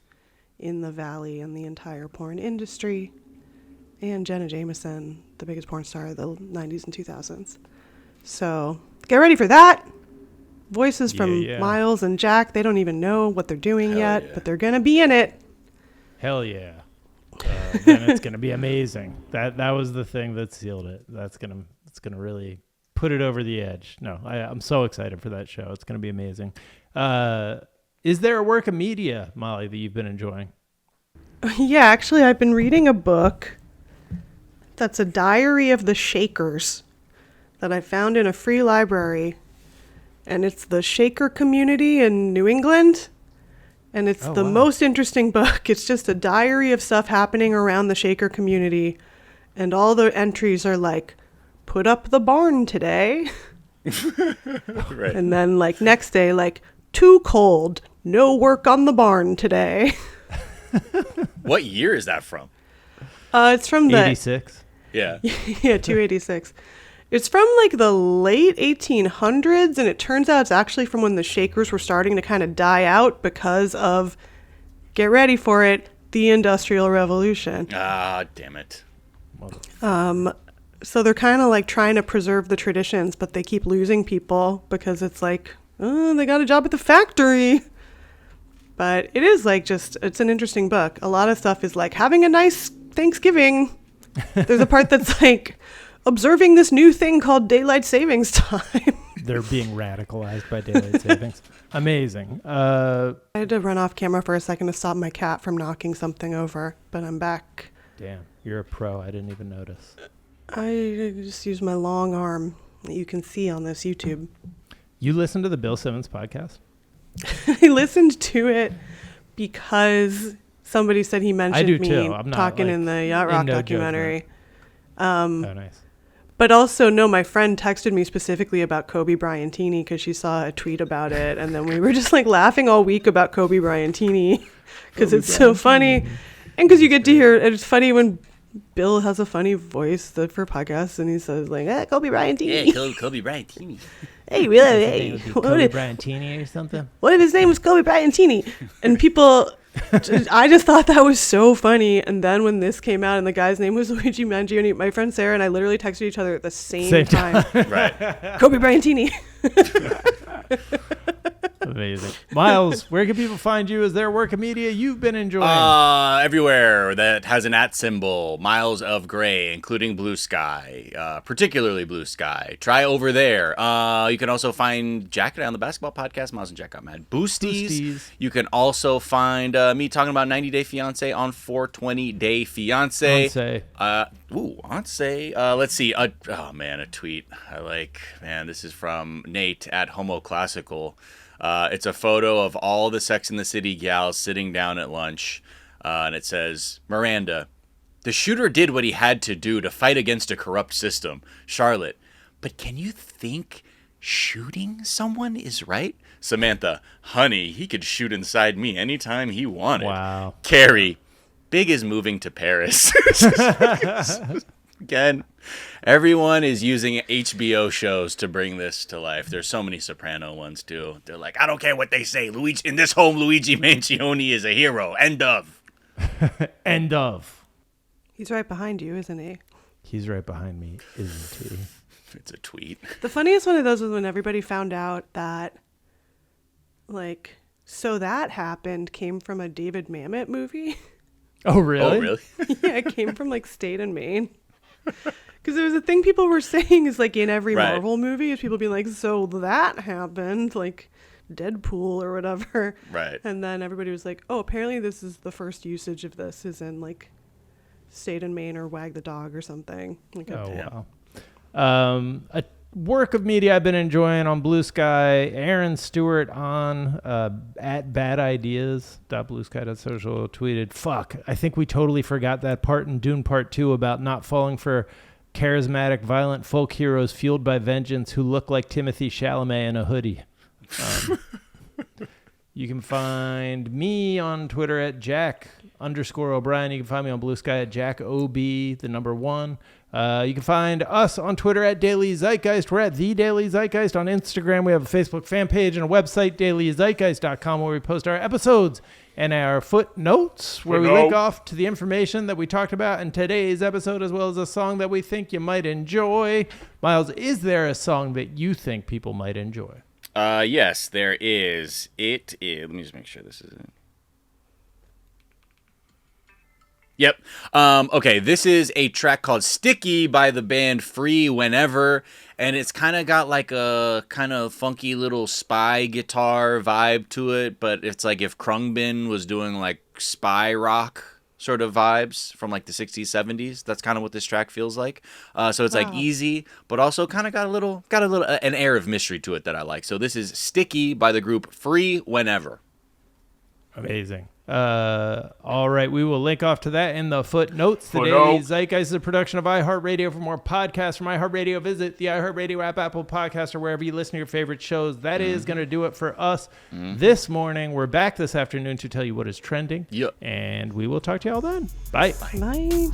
Speaker 3: in the Valley and the entire porn industry, and Jenna Jameson, the biggest porn star of the 90s and 2000s. So get ready for that. Voices from Miles and Jack. They don't even know what they're doing yet, but they're going to be in it.
Speaker 1: Hell yeah. Then it's going to be amazing. That was the thing that sealed it. It's going to really put it over the edge. No, I'm so excited for that show. It's going to be amazing. Is there a work of media, Molly, that you've been enjoying?
Speaker 3: Yeah, actually, I've been reading a book that's a diary of the Shakers that I found in a free library. And it's the Shaker community in New England. And it's the most interesting book. It's just a diary of stuff happening around the Shaker community. And all the entries are like, put up the barn today.
Speaker 2: Right.
Speaker 3: And then like next day, like, too cold, no work on the barn today.
Speaker 2: What year is that from?
Speaker 3: It's from the
Speaker 1: 86.
Speaker 2: Yeah.
Speaker 3: Yeah, 286. It's from like the late 1800s, and it turns out it's actually from when the Shakers were starting to kind of die out because of, get ready for it, the Industrial Revolution.
Speaker 2: Ah, damn it.
Speaker 3: So they're kind of like trying to preserve the traditions, but they keep losing people because it's like, oh, they got a job at the factory. But it is like it's an interesting book. A lot of stuff is like having a nice Thanksgiving. There's a part that's like observing this new thing called daylight savings time.
Speaker 1: They're being radicalized by daylight savings. Amazing.
Speaker 3: I had to run off camera for a second to stop my cat from knocking something over, but I'm back.
Speaker 1: Damn, you're a pro. I didn't even notice.
Speaker 3: I just use my long arm that you can see on this YouTube.
Speaker 1: You listen to the Bill Simmons podcast?
Speaker 3: I listened to it because somebody said he mentioned me talking in the Yacht Rock documentary.
Speaker 1: Oh, nice.
Speaker 3: But also, no, my friend texted me specifically about Kobe Bryantini because she saw a tweet about it. And then we were just like laughing all week about Kobe Bryantini because it's so funny. And because you get to hear, it's funny when Bill has a funny voice for podcasts and he says like, Kobe Bryantini.
Speaker 2: Yeah, Kobe Bryantini.
Speaker 3: Hey, really? Hey,
Speaker 1: Kobe Bryantini or something?
Speaker 3: What if his name was Kobe Bryantini? And people, I just thought that was so funny. And then when this came out and the guy's name was Luigi Mangione, my friend Sarah and I literally texted each other at the same time.
Speaker 2: Right.
Speaker 3: Kobe Bryantini.
Speaker 1: Amazing. Miles, where can people find you? Is there work of media you've been enjoying?
Speaker 2: Everywhere that has an @ symbol. Miles of Gray, including Blue Sky, particularly Blue Sky. Try over there. You can also find Jack on the Basketball Podcast. Miles and Jack got mad. Boosties. You can also find me talking about 90 Day Fiance on 420 Day Fiance. Let's see. Oh, man, a tweet. This is from Nate at Homo Classical. It's a photo of all the Sex and the City gals sitting down at lunch, and it says, Miranda, the shooter did what he had to do to fight against a corrupt system. Charlotte, but can you think shooting someone is right? Samantha, honey, he could shoot inside me anytime he wanted.
Speaker 1: Wow.
Speaker 2: Carrie, Big is moving to Paris. Again, everyone is using HBO shows to bring this to life. There's so many Soprano ones, too. They're like, I don't care what they say. In this home, Luigi Mangione is a hero. End of.
Speaker 1: End of.
Speaker 3: He's right behind you, isn't he?
Speaker 1: He's right behind me, isn't he?
Speaker 2: It's a tweet.
Speaker 3: The funniest one of those was when everybody found out that, So That Happened came from a David Mamet movie.
Speaker 1: Oh, really?
Speaker 2: Oh, really?
Speaker 3: Yeah, it came from, State and Maine. Because there was a thing people were saying is in every Marvel movie is people being like, so that happened, Deadpool or whatever.
Speaker 2: Right.
Speaker 3: And then everybody was like, oh, apparently this is the first usage of this is in State and Maine or Wag the Dog or something.
Speaker 1: Wow. A work of media I've been enjoying on Blue Sky, Aaron Stewart on at Bad Ideas .bluesky.social tweeted, fuck, I think we totally forgot that part in Dune Part 2 about not falling for charismatic, violent folk heroes fueled by vengeance who look like Timothy Chalamet in a hoodie. You can find me on Twitter at Jack_O'Brien. You can find me on Blue Sky at JackOB, the number 1. You can find us on Twitter at Daily Zeitgeist. We're at The Daily Zeitgeist on Instagram. We have a Facebook fan page and a website, dailyzeitgeist.com, where we post our episodes and our footnotes, where we link off to the information that we talked about in today's episode, as well as a song that we think you might enjoy. Miles, is there a song that you think people might enjoy?
Speaker 2: Yes, there is. It is. Let me just make sure this is it. Yep. Okay, this is a track called Sticky by the band Free Whenever, and it's kind of got a kind of funky little spy guitar vibe to it, but it's like if Krungbin was doing spy rock sort of vibes from the 60s, 70s. That's kind of what this track feels like. So it's easy, but also kind of got a little an air of mystery to it that I like. So this is Sticky by the group Free Whenever.
Speaker 1: Amazing. All right, we will link off to that in the footnotes. The Daily Zeitgeist is a production of iHeartRadio. For more podcasts from iHeartRadio, visit the iHeartRadio app, Apple Podcasts, or wherever you listen to your favorite shows. That is going to do it for us this morning. We're back this afternoon to tell you what is trending.
Speaker 2: Yep.
Speaker 1: And we will talk to you all then. Bye.
Speaker 3: Bye.